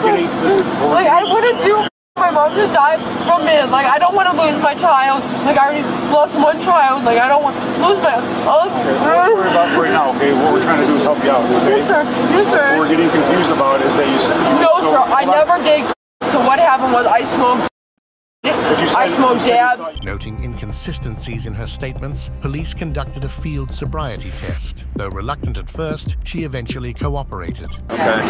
like, I wouldn't do. My mom just died from it. Like, I don't want to lose my child. Like, I already lost one child. Like, I don't want to lose my. Don't worry about right now, okay? What we're trying to do is help you out, okay? Yes, sir. Yes, sir. What we're getting confused about is that you said. No, sir. I never did. So what happened was I smoked. I smoked dab. Noting inconsistencies in her statements, police conducted a field sobriety test. Though reluctant at first, she eventually cooperated. Okay.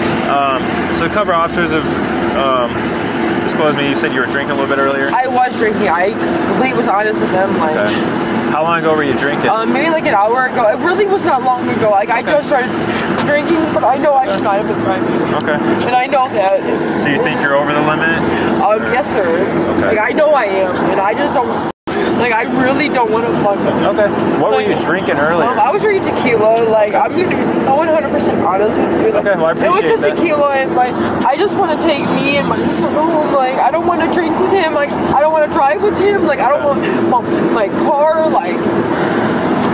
So the cover officers have disclosed me. You said you were drinking a little bit earlier? I was drinking. I completely was honest with them. Like, okay. How long ago were you drinking? Maybe like an hour ago. It really was not long ago. Like, I just started drinking, but I know I should not have been driving. Okay. And I know that. So you think you're over the limit? Yes, sir. Okay. Like, I know I am, and I just don't. Like, I really don't want to fuck them. Okay. What were you drinking earlier? I was drinking tequila. Like, I'm gonna be 100% honest with you. Like, okay, well, I appreciate it was just that. tequila, and like, I just want to take me and my son home. Like, I don't want to drink with him. Like, I don't want to drive with him. Like, I don't want my car. Like.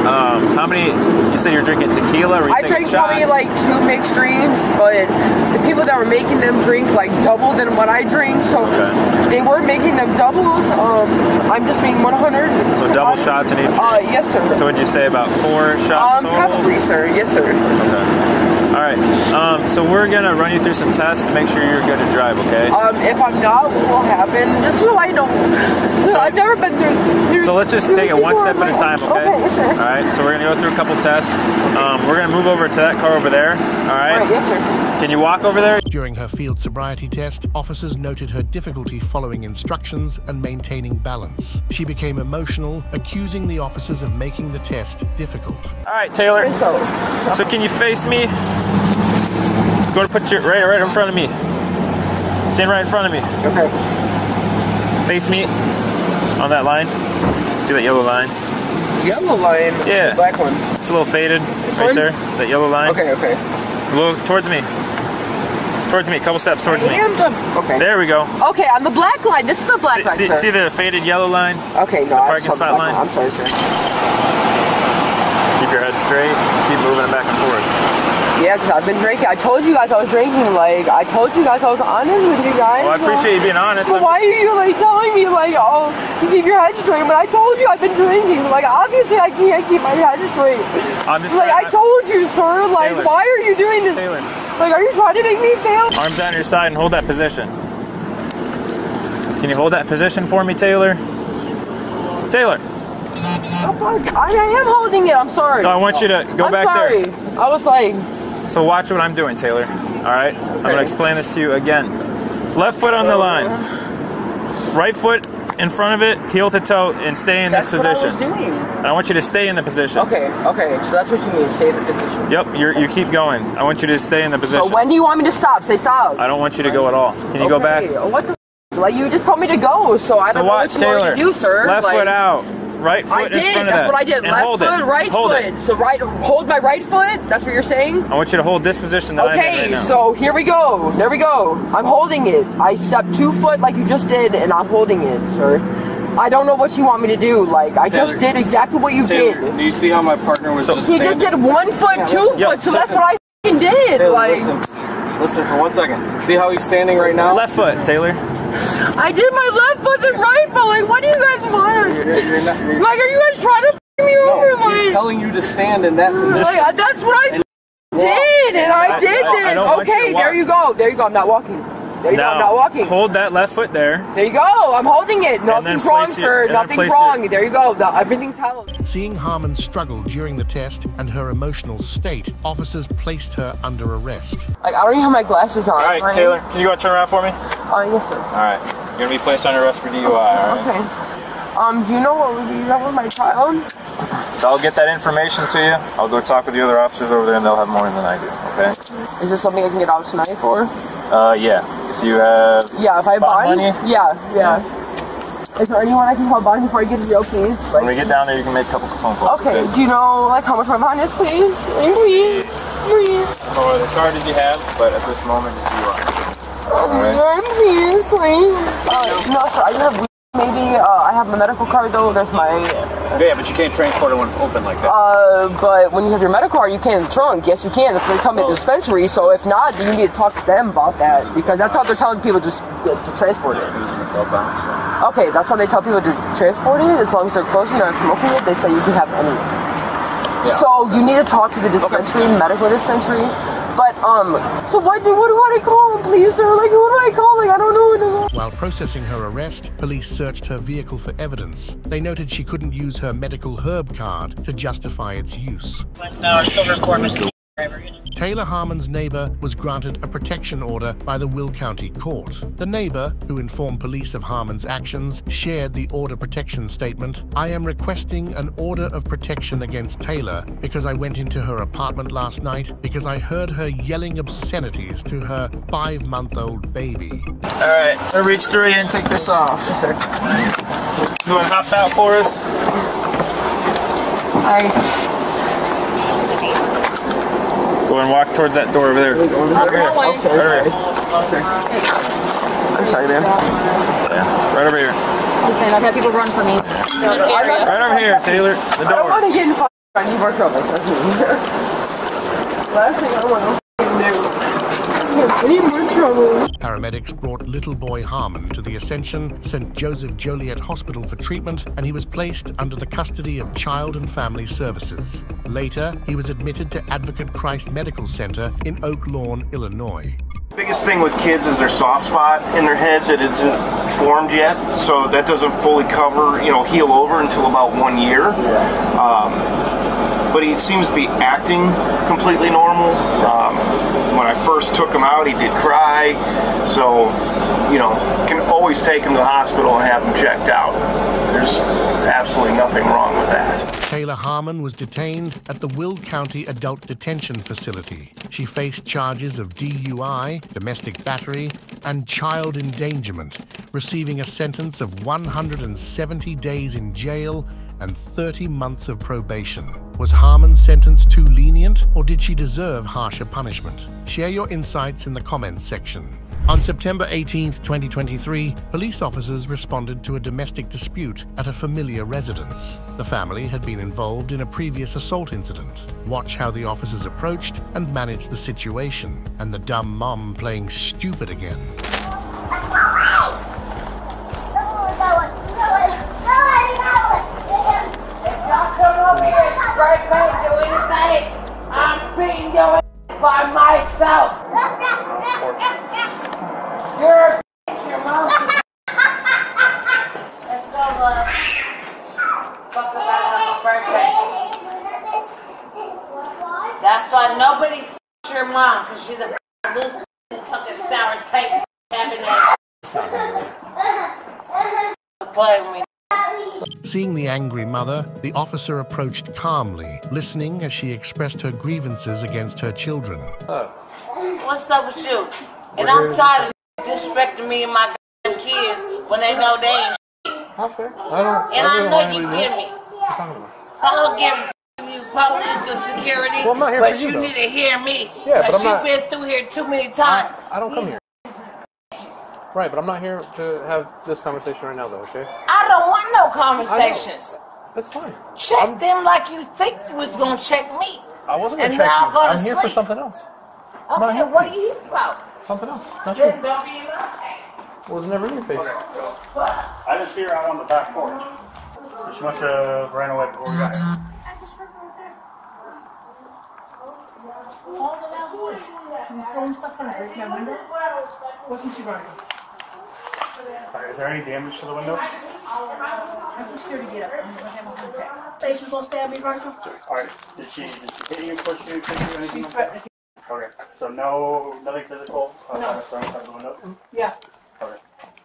How many? You said you're drinking tequila. Or you I drank probably like 2 mixed drinks, but the people that were making them drink like double than what I drink, so they were making them doubles. I'm just being 100. So double shots in each drink? Yes, sir. So would you say about 4 shots total? Probably, sir. Yes, sir. Okay. All right. So we're gonna run you through some tests to make sure you're good to drive. Okay. If I'm not, what will happen? Just so I know. I've never been through. So let's just take it one step at a time. Okay. Okay, yes, sir. All right. So we're gonna go through a couple tests. We're gonna move over to that car over there. All right. All right. Yes, sir. Can you walk over there? During her field sobriety test, officers noted her difficulty following instructions and maintaining balance. She became emotional, accusing the officers of making the test difficult. All right, Taylor. So can you face me? Go to put your right in front of me. Stand right in front of me. Okay. Face me on that line. See that yellow line? Yellow line? Yeah. The black one. It's a little faded right there. That yellow line. Okay, okay. A little towards me. Towards me. A couple steps towards me. Okay. There we go. Okay, on the black line. This is the black line, sir. See the faded yellow line? Okay, no, the parking spot line? I'm sorry, sir. Keep your head straight. Keep moving it back and forth. Yeah, because I've been drinking. I told you guys I was drinking. Like, I told you guys I was honest with you guys. Well, I appreciate you being honest. But why are you, like, telling me, like, oh, you keep your head straight? But I told you I've been drinking. Like, obviously I can't keep my head straight. Like, I told you, sir. Like, Taylor. Why are you doing this? Taylor. Like, are you trying to make me fail? Arms down your side and hold that position. Can you hold that position for me, Taylor? Taylor. I am holding it. I'm sorry. No, I want you to go back there. I was like... So watch what I'm doing, Taylor. All right? Okay. I'm going to explain this to you again. Left foot on the line. Right foot in front of it, heel to toe, and stay in this position. That's what I was doing. And I want you to stay in the position. Okay, okay. So that's what you mean, stay in the position. Yep, you keep going. I want you to stay in the position. So when do you want me to stop? Say stop. I don't want you to go at all. Can you go back? What the Like, you just told me to go, so I don't know what you want me to do, sir. Left foot out. Right foot in front of that. That's what I did. Left foot, right foot. So hold my right foot? That's what you're saying? I want you to hold this position that I'm in right now. So here we go. There we go. I'm holding it. I stepped 2 foot like you just did, and I'm holding it, sir. I don't know what you want me to do. Like, I just did exactly what you did. Do you see how my partner was just He just did 1 foot, 2 foot, so that's what I f***ing did. Taylor, like, listen for 1 second. See how he's standing right now? Left foot, Taylor. I did my left foot and right foot. Like, what do you guys want? Like, are you guys trying to f*** me over? Like, he's telling you to stand in that position. Like, that's what I did, and I did this. Okay, there you go. There you go. I'm not walking. There you go. I'm not walking. Hold that left foot there. There you go. I'm holding it. Nothing's wrong, sir. Nothing's wrong. There you go. Everything's held. Seeing Harmon's struggle during the test and her emotional state, officers placed her under arrest. Like, I don't even have my glasses on. All right, Taylor, can you go turn around for me? Yes, sir. All right. You're going to be placed under arrest for DUI, all right? Okay. Do you know what would be done with my child? So I'll get that information to you. I'll go talk with the other officers over there, and they'll have more than I do, okay? Is this something I can get out tonight for? Yeah. If you have... Yeah, if I have bond money? Yeah. Is there anyone I can call bond before I get to jail, please? When we get down there, you can make a couple phone calls. Okay. Do you know, like, how much my bond is, please? Please. Please. I don't know what the charges you have, but at this moment, you are. Oh my God, please, please. No, sir, I have... Maybe I have my medical card though. There's my. Yeah, but you can't transport it when it's open like that. But when you have your medical card, you can in the trunk. Yes, you can. That's what they tell me at the dispensary. So if not, then you need to talk to them about that because that's how they're telling people to transport it. Okay, that's how they tell people to transport it. As long as they're close and not smoking it, they say you can have any. Yeah. So you need to talk to the dispensary, medical dispensary. But, so what do I call him, please, sir? Like, what do I call? Like, I don't know what to call. While processing her arrest, police searched her vehicle for evidence. They noted she couldn't use her medical herb card to justify its use. Taylor Harmon's neighbor was granted a protection order by the Will County Court. The neighbor, who informed police of Harmon's actions, shared the order protection statement. I am requesting an order of protection against Taylor because I went into her apartment last night because I heard her yelling obscenities to her 5-month-old baby. All right, I'll reach through you and take this off. Yes, sir. You want to hop out for us? Go and walk towards that door over there. I'm sorry, man. Yeah, right over here. Listen, I've had people run for me. Right over here, Taylor. The door. I don't want to get in any more trouble. Last thing I want to do. Any more trouble. Paramedics brought little boy Harmon to the Ascension St. Joseph Joliet Hospital for treatment, and he was placed under the custody of Child and Family Services. Later, he was admitted to Advocate Christ Medical Center in Oak Lawn, Illinois. The biggest thing with kids is their soft spot in their head that isn't formed yet, so that doesn't fully cover, heal over until about 1 year. But he seems to be acting completely normal. When I first took him out, he did cry, so, can always take him to the hospital and have him checked out. There's absolutely nothing wrong with that. Taylor Harmon was detained at the Will County Adult Detention Facility. She faced charges of DUI, domestic battery, and child endangerment, receiving a sentence of 170 days in jail and 30 months of probation. Was Harmon's sentence too lenient, or did she deserve harsher punishment? Share your insights in the comments section. On September 18, 2023, police officers responded to a domestic dispute at a familiar residence. The family had been involved in a previous assault incident. Watch how the officers approached and managed the situation, and the dumb mom playing stupid again. I'm beating your ass by myself. You're a bitch, your mom. Let's go, love. Fuck about her birthday. That's why nobody f***s your mom, because she's a little and took a sour tape tapping that play with me. Seeing the angry mother, the officer approached calmly, listening as she expressed her grievances against her children. What's up with you? And I'm tired of disrespecting me and my kids when they know they ain't shit. And I know you feel me. So I don't give you police or security, but you need to hear me. Yeah, but because you've been through here too many times. I don't come here. Right, but I'm not here to have this conversation right now, though, okay? I don't want no conversations. That's fine. Check them like you think you was going to check me. I wasn't going to and check now you. Go to I'm here sleep. for something else. Okay, what are you here for? Something else. Not you. Then don't be in my face. Was never in your face. I just see her out on the back porch. She must have ran away before we got here. I just heard her right there. was. She was throwing stuff on my window. Wasn't she running? Alright, is there any damage to the window? I'm too scared to get up. I'm gonna have a heart attack. Say she was gonna stab me, Marshall? Alright, did she hit you, push you, kick you, anything like that? Okay, so nothing physical? No. Throwing stuff out the window? Yeah. Okay.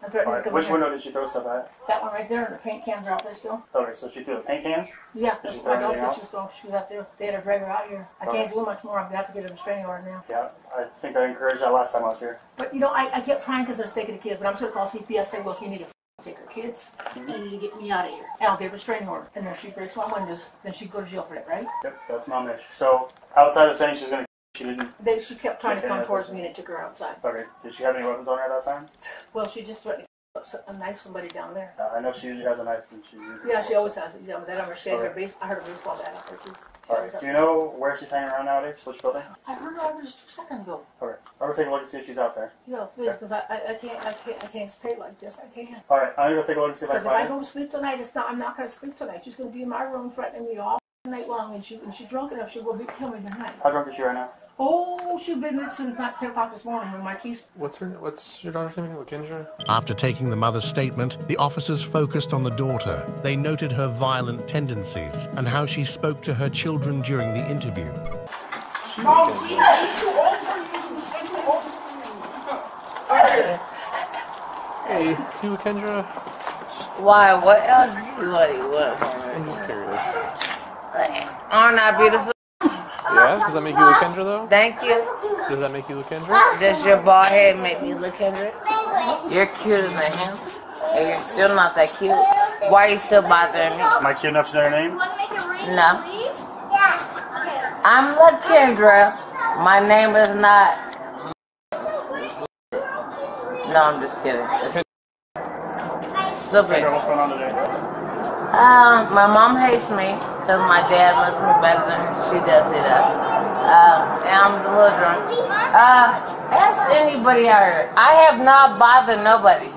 I threatened to come Which in window did she throw stuff at? That one right there, and the paint cans are out there still. Okay, so she threw the paint cans? Yeah, Did she my throw dog anything said else? she was throwing shoes out there. They had to drag her out here. I can't do much more. I'm gonna have to get a restraining order now. Yeah, I think I encouraged that last time I was here. But you know, I kept trying because I was taking the kids, but I'm just gonna call CPS and say, look, you need to take her kids. You need to get me out of here. And I'll get a restraining order. And then if she breaks my windows, then she'd go to jail for that, right? Yep, that's not an issue. So, outside of saying she's gonna, she didn't... She kept trying to come towards me and it took her outside. Okay, did she have any weapons on her at that time? Well, she just threatened to knife somebody down there. I know she usually has a knife and she uses Yeah, she always has it. Yeah, but that on her shed, Okay. I heard a baseball bat out there too. Alright, do you know where she's hanging around nowadays? Which building? I heard her over just 2 seconds ago. Okay, I'm gonna take a look and see if she's out there. Yeah, please, because I can't stay like this. I can't. Alright, I'm gonna go take a look and see if I Because can if I find her. go to sleep tonight, I'm not gonna sleep tonight. She's gonna be in my room threatening me all night long, and she's drunk enough. She'll go kill me tonight. How drunk is she right now? Oh, she's been there since 10 o'clock this morning with my keys. What's your daughter's name? Lakendra? After taking the mother's statement, the officers focused on the daughter. They noted her violent tendencies and how she spoke to her children during the interview. Hey, you Lakendra? Why? What else do you want? I'm just curious. Aren't I beautiful? Yeah? Does that make you Lakendra though? Thank you. Does that make you Lakendra? Does your bald head make me look Kendrick? You're cuter than him, and you're still not that cute. Why are you still bothering me? Am I cute enough to know your name? No. I'm Lakendra. My name is not. No, I'm just kidding. Stupid. What's going on today? My mom hates me because my dad loves me better than she does. He does. And I'm a little drunk. Ask anybody out here. I have not bothered nobody.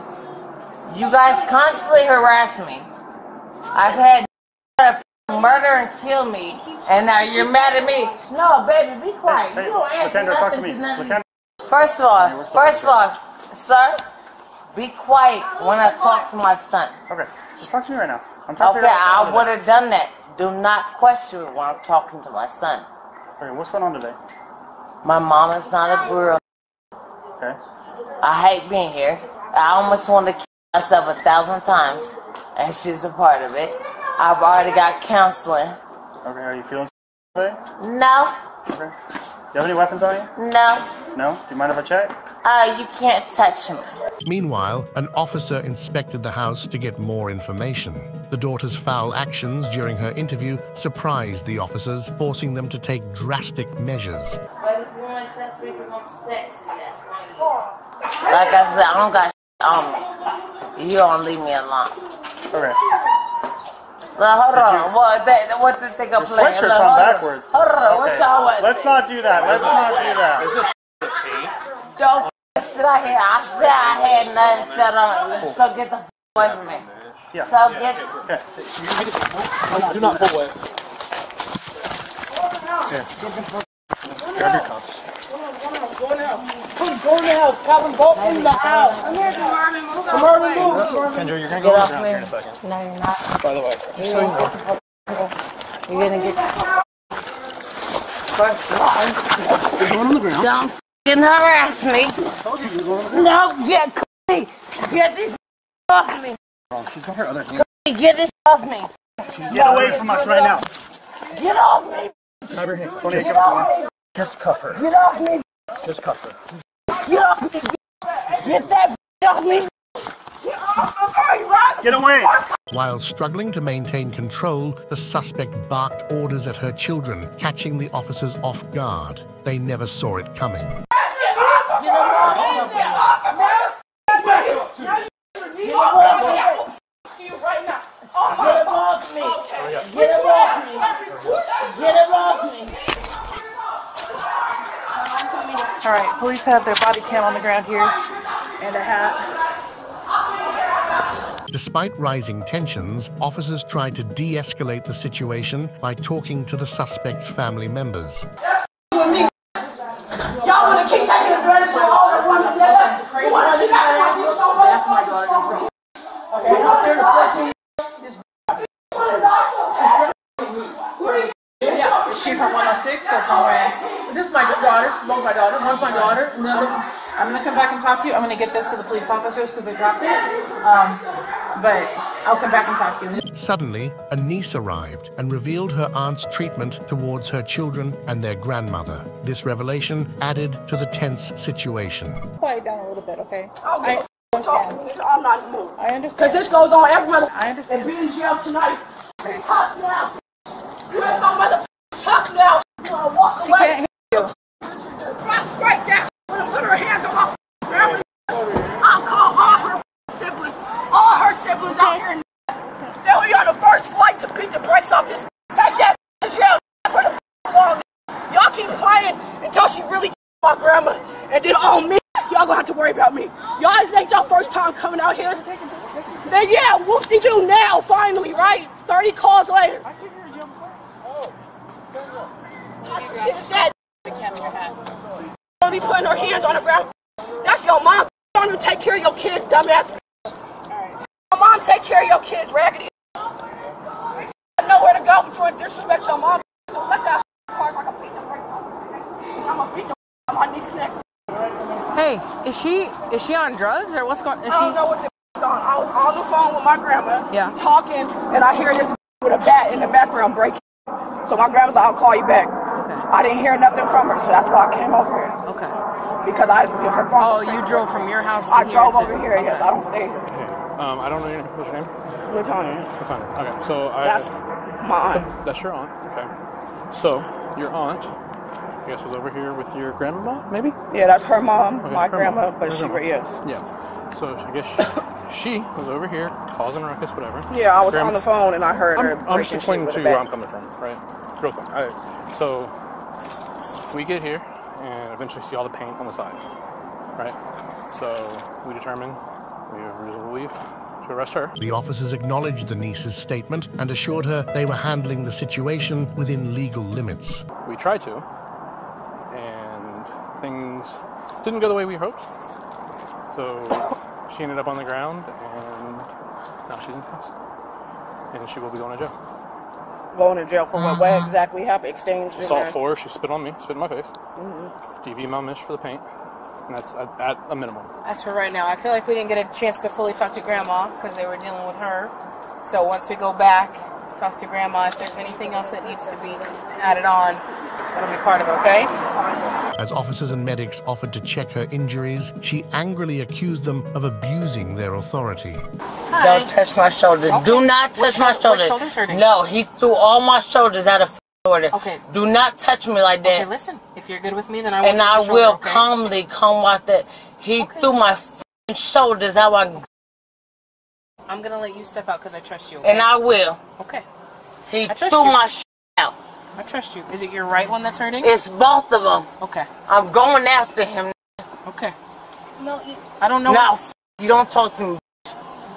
You guys constantly harass me. I've had murder and kill me, and now you're mad at me. No, baby, be quiet. You don't answer Lakendra, talk to nothing me. to nothing. Lakendra. First of all, sir, be quiet when I talk to my son. Okay, just talk to me right now. I'm talking Okay, I would have done that. Do not question me when I'm talking to my son. Okay, what's going on today? My mom is not a girl. Okay. I hate being here. I almost wanted to kill myself 1,000 times, and she's a part of it. I've already got counseling. Okay, are you feeling today? No. Okay. Do you have any weapons on you? No. No? Do you mind if I check? You can't touch me. Meanwhile, an officer inspected the house to get more information. The daughter's foul actions during her interview surprised the officers, forcing them to take drastic measures. But if you want to touch me because I'm sexy, that's on you. Like I said, I don't got on me. You don't leave me alone. Okay. Now, hold on. What the thing I'm Your playing? sweatshirt's on backwards. Hold on. What y'all want? Let's not do that. Let's not do that. Don't sit out here. I said I had nothing set on. So get the away from me. Yeah. So get. Do not pull away. Here. Grab your cuffs. Go in the house. Calvin, go in the house. Come here, move. Kendra, you're going to Get go off around me. here in a second. No, you're not. By the way, just so you know. You're going to get. First of all, You're going on the ground. don't f***ing harass me. No, get me. Get this off me. She's got her other hand. Get this off me. Get away from us right now. Get off me. Grab your hand. Get off me. Just cuff her. Get off me. Just cuff her. Get off me. Get that off me. Get away. While struggling to maintain control, the suspect barked orders at her children, catching the officers off guard. They never saw it coming. Alright, police have their body cam on the ground here and a hat. Despite rising tensions, officers tried to de-escalate the situation by talking to the suspect's family members. That's my daughter. Okay, up there to 14. Yeah, is she from 106 or from where? This is my daughter. Both my daughter. One's my daughter, and the other. I'm gonna come back and talk to you. I'm gonna get this to the police officers because they dropped it. But I'll come back and talk to you. Suddenly, a niece arrived and revealed her aunt's treatment towards her children and their grandmother. This revelation added to the tense situation. Quiet down a little bit, okay? I'm talking. I'm not in the mood. I understand. Because this goes on every mother. I understand. And be in jail tonight. Tough now. You ain't so mother tough now. You wanna walk away? She can't hear you. Prostrate down. Put her hands on my grandma. I'll call all her siblings out here. They'll be on the first flight to beat the brakes off this. Take that to jail for the long. Y'all keep playing until she really my grandma, and then on me, y'all gonna have to worry about me. Y'all just ain't your first time coming out here. Then yeah, whoop-de-doo now, finally, right? 30 calls later. Shit is that. Don't be putting her hands on the ground. That's your mom. Don't even take care of your kids, dumbass. Your mom take care of your kids, raggedy. I know where to go, but you ain't disrespect your mom. Let that car like a beat the brakes off. I'm gonna beat the on my niece next. Hey, is she on drugs or what's going on? Oh, I don't know what the on. I was on the phone with my grandma, talking, and I hear this with a bat in the background breaking. So my grandma's like, I'll call you back. Okay. I didn't hear nothing from her, so that's why I came over here. Okay. Because her phone. Oh, you drove from your house I here drove to, over here, yes. I don't stay here. Okay. I don't know your name. What's your name? Latanya. Okay. So that's my aunt. That's your aunt. Okay. So your aunt, I guess, was over here with your grandma, maybe? Yeah, that's her mom, okay, my her grandma, mom. but she, yes. Yeah. So I guess she was over here causing ruckus, whatever. Yeah, I was on the phone and I heard her. I'm just explaining to you where I'm coming from, right? Real quick. So we get here and eventually see all the paint on the side, right? So we determine we have reasonable belief to arrest her. The officers acknowledged the niece's statement and assured her they were handling the situation within legal limits. We tried to, and things didn't go the way we hoped. So she ended up on the ground, and now she's in custody. And she will be going to jail. Going to jail for what? What exactly happened? Exchange? Assault 4, she spit on me, spit in my face. DV my mish for the paint. And that's at a minimum. As for right now, I feel like we didn't get a chance to fully talk to Grandma because they were dealing with her. So once we go back, talk to Grandma, if there's anything else that needs to be added on, that'll be part of it, okay? As officers and medics offered to check her injuries, she angrily accused them of abusing their authority. Don't touch my shoulders. Okay. Do not touch my shoulders. Shoulders hurting? No, he threw all my shoulders out of order. Okay. Do not touch me like that. Okay, listen. If you're good with me, then I won't and touch I your will shoulder, okay? calmly come out that he threw my shoulders out. I'm gonna let you step out because I trust you. Okay? And I will. Okay. He threw my out. I trust you. Is it your right one that's hurting? It's both of them. Okay. I'm going after him. Okay. No, I don't know. No, you don't talk to me.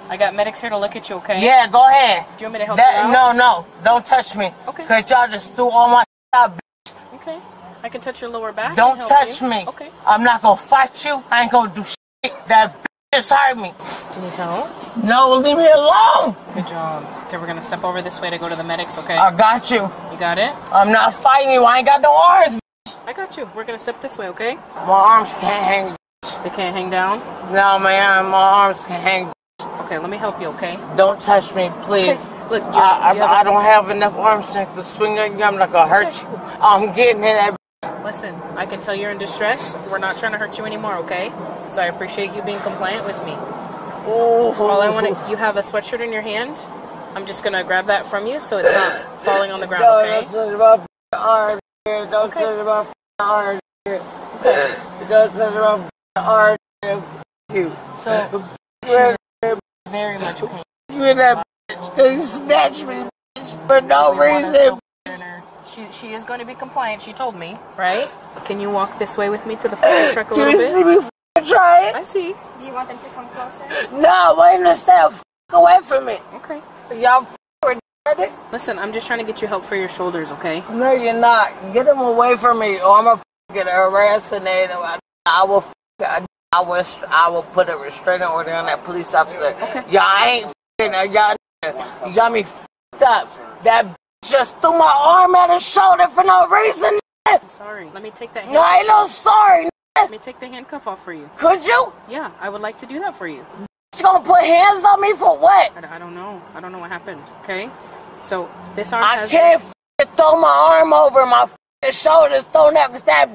I got medics here to look at you, okay? Yeah, go ahead. Do you want me to help you out? No, don't touch me. Okay. Because y'all just threw all my out, bitch. Okay. I can touch your lower back. Don't touch me. Okay. I'm not going to fight you. I ain't going to do shit. That bitch just hurt me. Do you need help? No, leave me alone. Good job. Okay, we're going to step over this way to go to the medics, okay? I got you. You got it? I'm not fighting you. I ain't got no arms, bitch. I got you. We're going to step this way, okay? My arms can't hang. They can't hang down? No, my arms can hang. Okay, let me help you, okay? Don't touch me, please. Okay. Look, I don't have enough arm strength to swing at you. I'm not going to hurt you. I'm getting in that. Listen, I can tell you're in distress. We're not trying to hurt you anymore, okay? So I appreciate you being compliant with me. All I want to, you have a sweatshirt in your hand. I'm just going to grab that from you so it's not falling on the ground, okay? Don't touch my arm here. Don't touch my arm here. Don't touch my arm here. So, she's very much pain. You in that bitch, because you snatched me for no reason. She is going to be compliant, she told me, right? Can you walk this way with me to the fire truck a little bit? Do you see me try it? I see. Do you want them to come closer? No, wait a second. Away from me. Okay. Y'all retarded? Listen, I'm just trying to get you help for your shoulders, okay? No, you're not. Get them away from me or I'm going to get harassed. I will I will put a restraining order on that police officer. Y'all ain't y'all. You got me f***ed up. That just threw my arm at his shoulder for no reason. I'm sorry. Let me take that. No, I ain't no sorry. Let me take the handcuff off for you. Could you? Yeah, I would like to do that for you. You gonna put hands on me for what? I don't know. I don't know what happened. Okay, so this arm I has. can't throw my arm over my shoulders, thrown out because that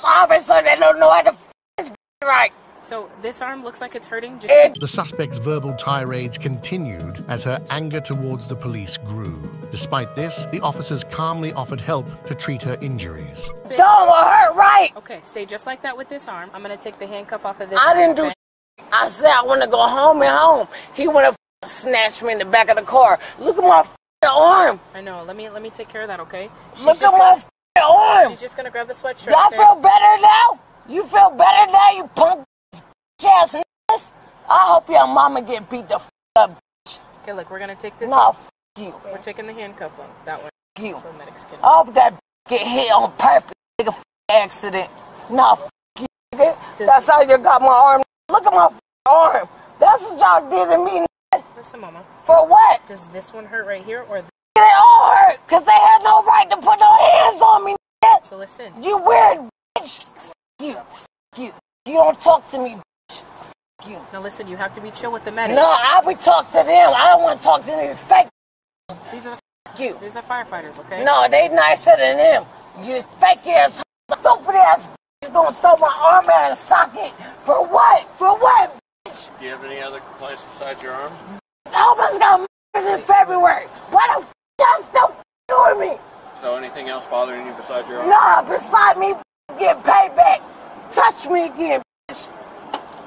officer they don't know how to right. So this arm looks like it's hurting. The suspect's verbal tirades continued as her anger towards the police grew. Despite this, the officers calmly offered help to treat her injuries. Don't hurt right. Okay, stay just like that with this arm. I'm gonna take the handcuff off of this. I didn't do. I said I want to go home and home. He want to snatch me in the back of the car. Look at my arm. I know. Let me take care of that. Okay. Look at my arm. She's just gonna grab the sweatshirt. Y'all feel better now? You feel better now? You punk ass niggas? I hope your mama get beat the up. Okay, look, we're gonna take this. No, off. You. We're taking the handcuff off. That one. You. So medics can. I hope that get hit on purpose. Nigga, accident. No, you. Nigga. That's how you got my arm. Look at my arm. That's what y'all did to me. Listen, Mama. For what? Does this one hurt right here or? They all hurt because they had no right to put no hands on me. Nigga. So listen. You weird bitch. You. You don't talk to me. You. Now listen, you have to be chill with the medics. No, I would talk to them. I don't want to talk to these fake. These are you. These are firefighters, okay? No, they nicer than them. You fake ass, stupid ass bitch gonna throw my arm out of the socket. For what? For what, bitch? Do you have any other complaints besides your arm? I almost got murdered in February. Why the f*** y'all still doing me? So anything else bothering you besides your arm? Nah, beside me get payback. Touch me again, bitch.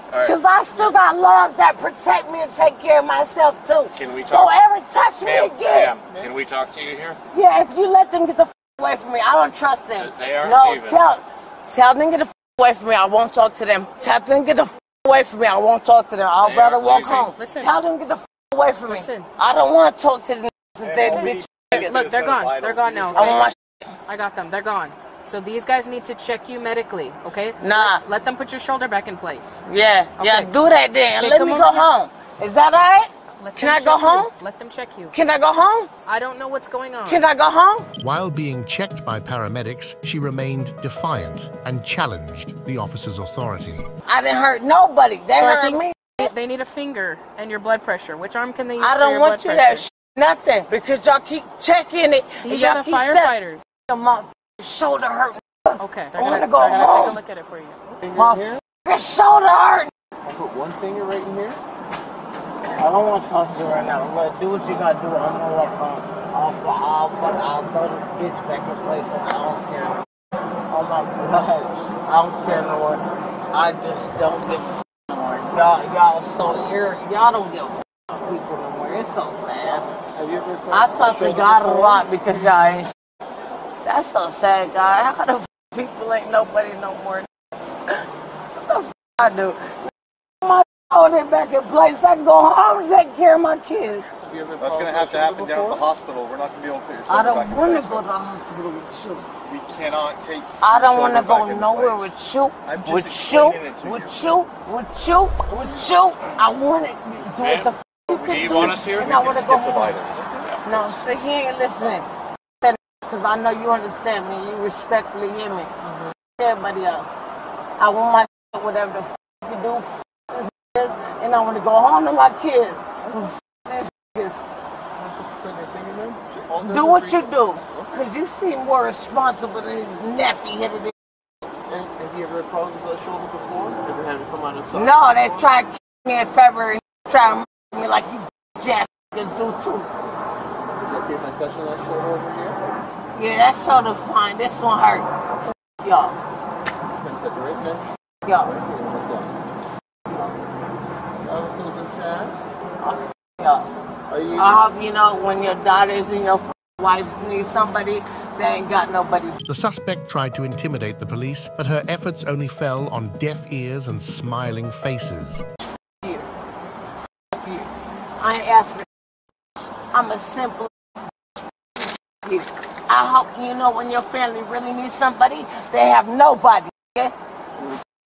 Because I still got laws that protect me and take care of myself, too. Can we talk? Don't ever touch me again. Ma'am, can we talk to you here? Yeah, if you let them get the f away from me, I don't trust them. They aren't leaving. Tell them to get the f away from me, I won't talk to them. Tell them to get the f away from me, I won't talk to them. I'd rather walk home. Listen. Tell them to get the f away from me. Listen. I don't want to talk to them. Look, they're gone. They're gone now. I want my I got them. They're gone. So these guys need to check you medically, okay? Nah. Let them put your shoulder back in place. Yeah, Okay. yeah, do that then. Okay, Let me go home. Is that all right? Can I go home? Let them check you. Can I go home? I don't know what's going on. Can I go home? While being checked by paramedics, she remained defiant and challenged the officer's authority. I didn't hurt nobody. They So I hurt think me. They need a finger and your blood pressure. Which arm can they use I for don't your want blood you pressure? that nothing because y'all keep checking it. These are the firefighters. My shoulder hurt. Okay, I want to they're go gonna home. take a look at it for you. My shoulder hurt. I'll put one finger right in here. I don't want to talk to you right now. But do what you gotta do. I'm gonna walk home. I'll throw this bitch back in place. I don't care. Oh my God, I don't care no more. I just don't give a no more. Y'all so irritated. Y'all don't give a people no more. It's so sad. I talk to God a lot because y'all ain't. That's so sad, God. How the people ain't nobody no more? What the I do? My hold it back in place. I can go home and take care of my kids. That's going to have to happen down at the hospital. We're not going to be able to put your I shoulder back don't in want place. to go to the hospital with you. We cannot take I don't want to go nowhere with you. I'm just With you. explaining it to With you. With you. With you. I want to do what the f Do you want us here? And I want to go skip the home. vitals. No, so he ain't listening. Because I know you understand me. You respectfully hear me. Everybody else. I want my whatever the f you do, is, and I want to go home to my kids. Do what you do. Because you seem more responsible than these nappy-headed. Have you ever had problems with that shoulder before? Ever had it come out inside? No, they tried to kill me in February. Try to murder me like you bitch ass niggas do too. Is it okay if I touch on that shoulder over here? Yeah, that shoulder's fine. This one hurt. Y'all. Just gonna touch it right there. Y'all. Right here, like that. Elbows intact. Y'all. I hope you know when your daughters and your wives need somebody, they ain't got nobody. The suspect tried to intimidate the police, but her efforts only fell on deaf ears and smiling faces. You. I ain't asking. I'm a simple. You. I hope you know when your family really needs somebody, they have nobody. Okay?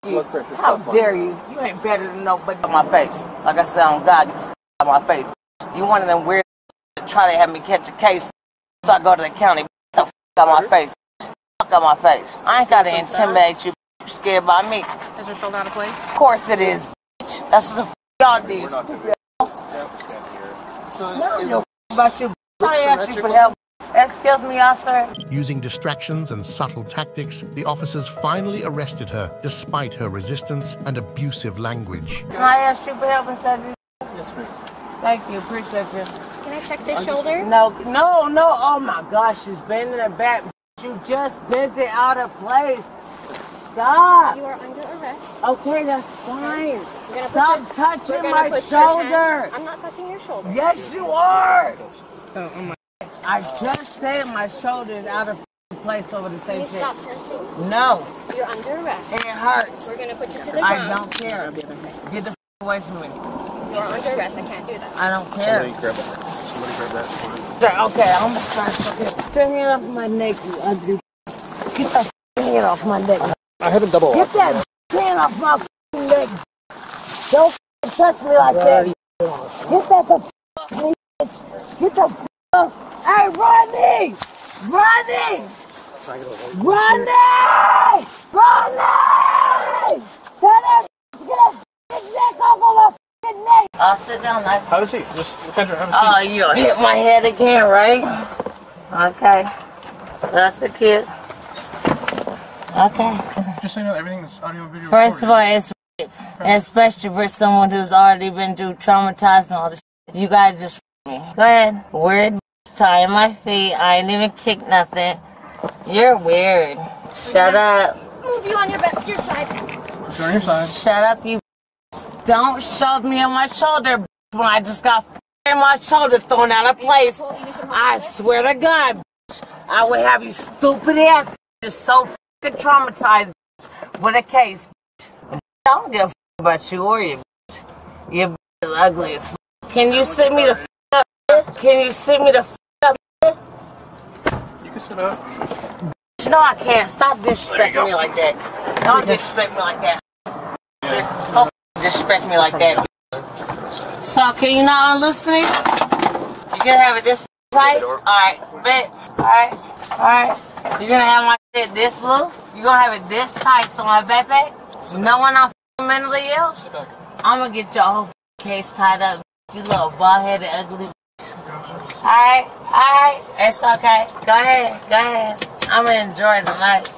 you. How dare you? You ain't better than nobody on my face. Like I said, on God, get the out my face. You one of them weird that try to have me catch a case, so I go to the county. Get the out my face. Fuck out my face. I ain't gotta intimidate you. You scared by me. Is her shoulder out of place? Of course it is. That's what the y'all do. So about you. I asked you for help. Excuse me, sir. Using distractions and subtle tactics, the officers finally arrested her despite her resistance and abusive language. Can I ask you for help instead of Yes, ma'am. Thank you. Appreciate you. Can I check this shoulder? No. Oh my gosh, she's bending her back. You just bent it out of place. Stop. You are under arrest. Okay, that's fine. Stop touching my shoulder. I'm not touching your shoulder. Yes, you are. Oh my. I just said my shoulder is out of place over the same Can you shit. stop cursing? No. You're under arrest. It hurts. We're gonna put you to the I ground. don't care. Get the away from me. You're under arrest. I can't do that. I don't care. Somebody grab that. Okay, I'm gonna start fucking. Turn your hand off my neck, you ugly. Get that hand off my neck. I had a double. Get that hand off my neck. Don't touch me like that. Get that the bitch. Get the Hey, Rodney! Rodney! Rodney! Rodney! Get that neck off of my neck! I'll sit down nice. Have a seat. Just have a seat. Oh, you hit my head again, right? Okay. That's a kid. Okay. Just so you know, everything's audio and video First recorded. of all, it's rape. Especially for someone who's already been through traumatized and all this shit. You guys just me. Go ahead. Weird tying my feet. I ain't even kicked nothing. You're weird. Shut up. Move you on your side. Just on your side. Shut up, you. Don't shove me on my shoulder when I just got in my shoulder thrown out of place. I swear to God, I would have you stupid ass just so fucking traumatized with a case. I don't give a about you or you. You're ugly as fuck. Can you sit me the up? Can you sit me the up? You can sit up. No, I can't. Stop disrespecting me like that. Don't disrespect me like that. Don't disrespect me like that. So, can you not listen to this? You gonna have it this tight? Alright, bet. Alright. You're gonna have my shit this loose? You're gonna have it this tight so my backpack? Knowing I'm mentally ill? I'm gonna get your whole case tied up. You little bald-headed, ugly. Alright. It's okay. Go ahead. I'm gonna enjoy the night.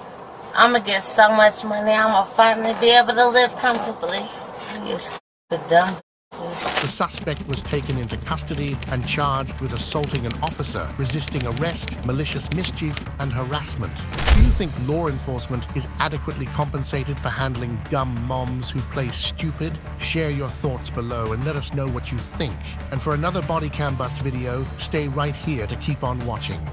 I'm gonna get so much money, I'm gonna finally be able to live comfortably. You stupid dumb. The suspect was taken into custody and charged with assaulting an officer, resisting arrest, malicious mischief, and harassment. Do you think law enforcement is adequately compensated for handling dumb moms who play stupid? Share your thoughts below and let us know what you think. And for another BodyCamBust video, stay right here to keep on watching.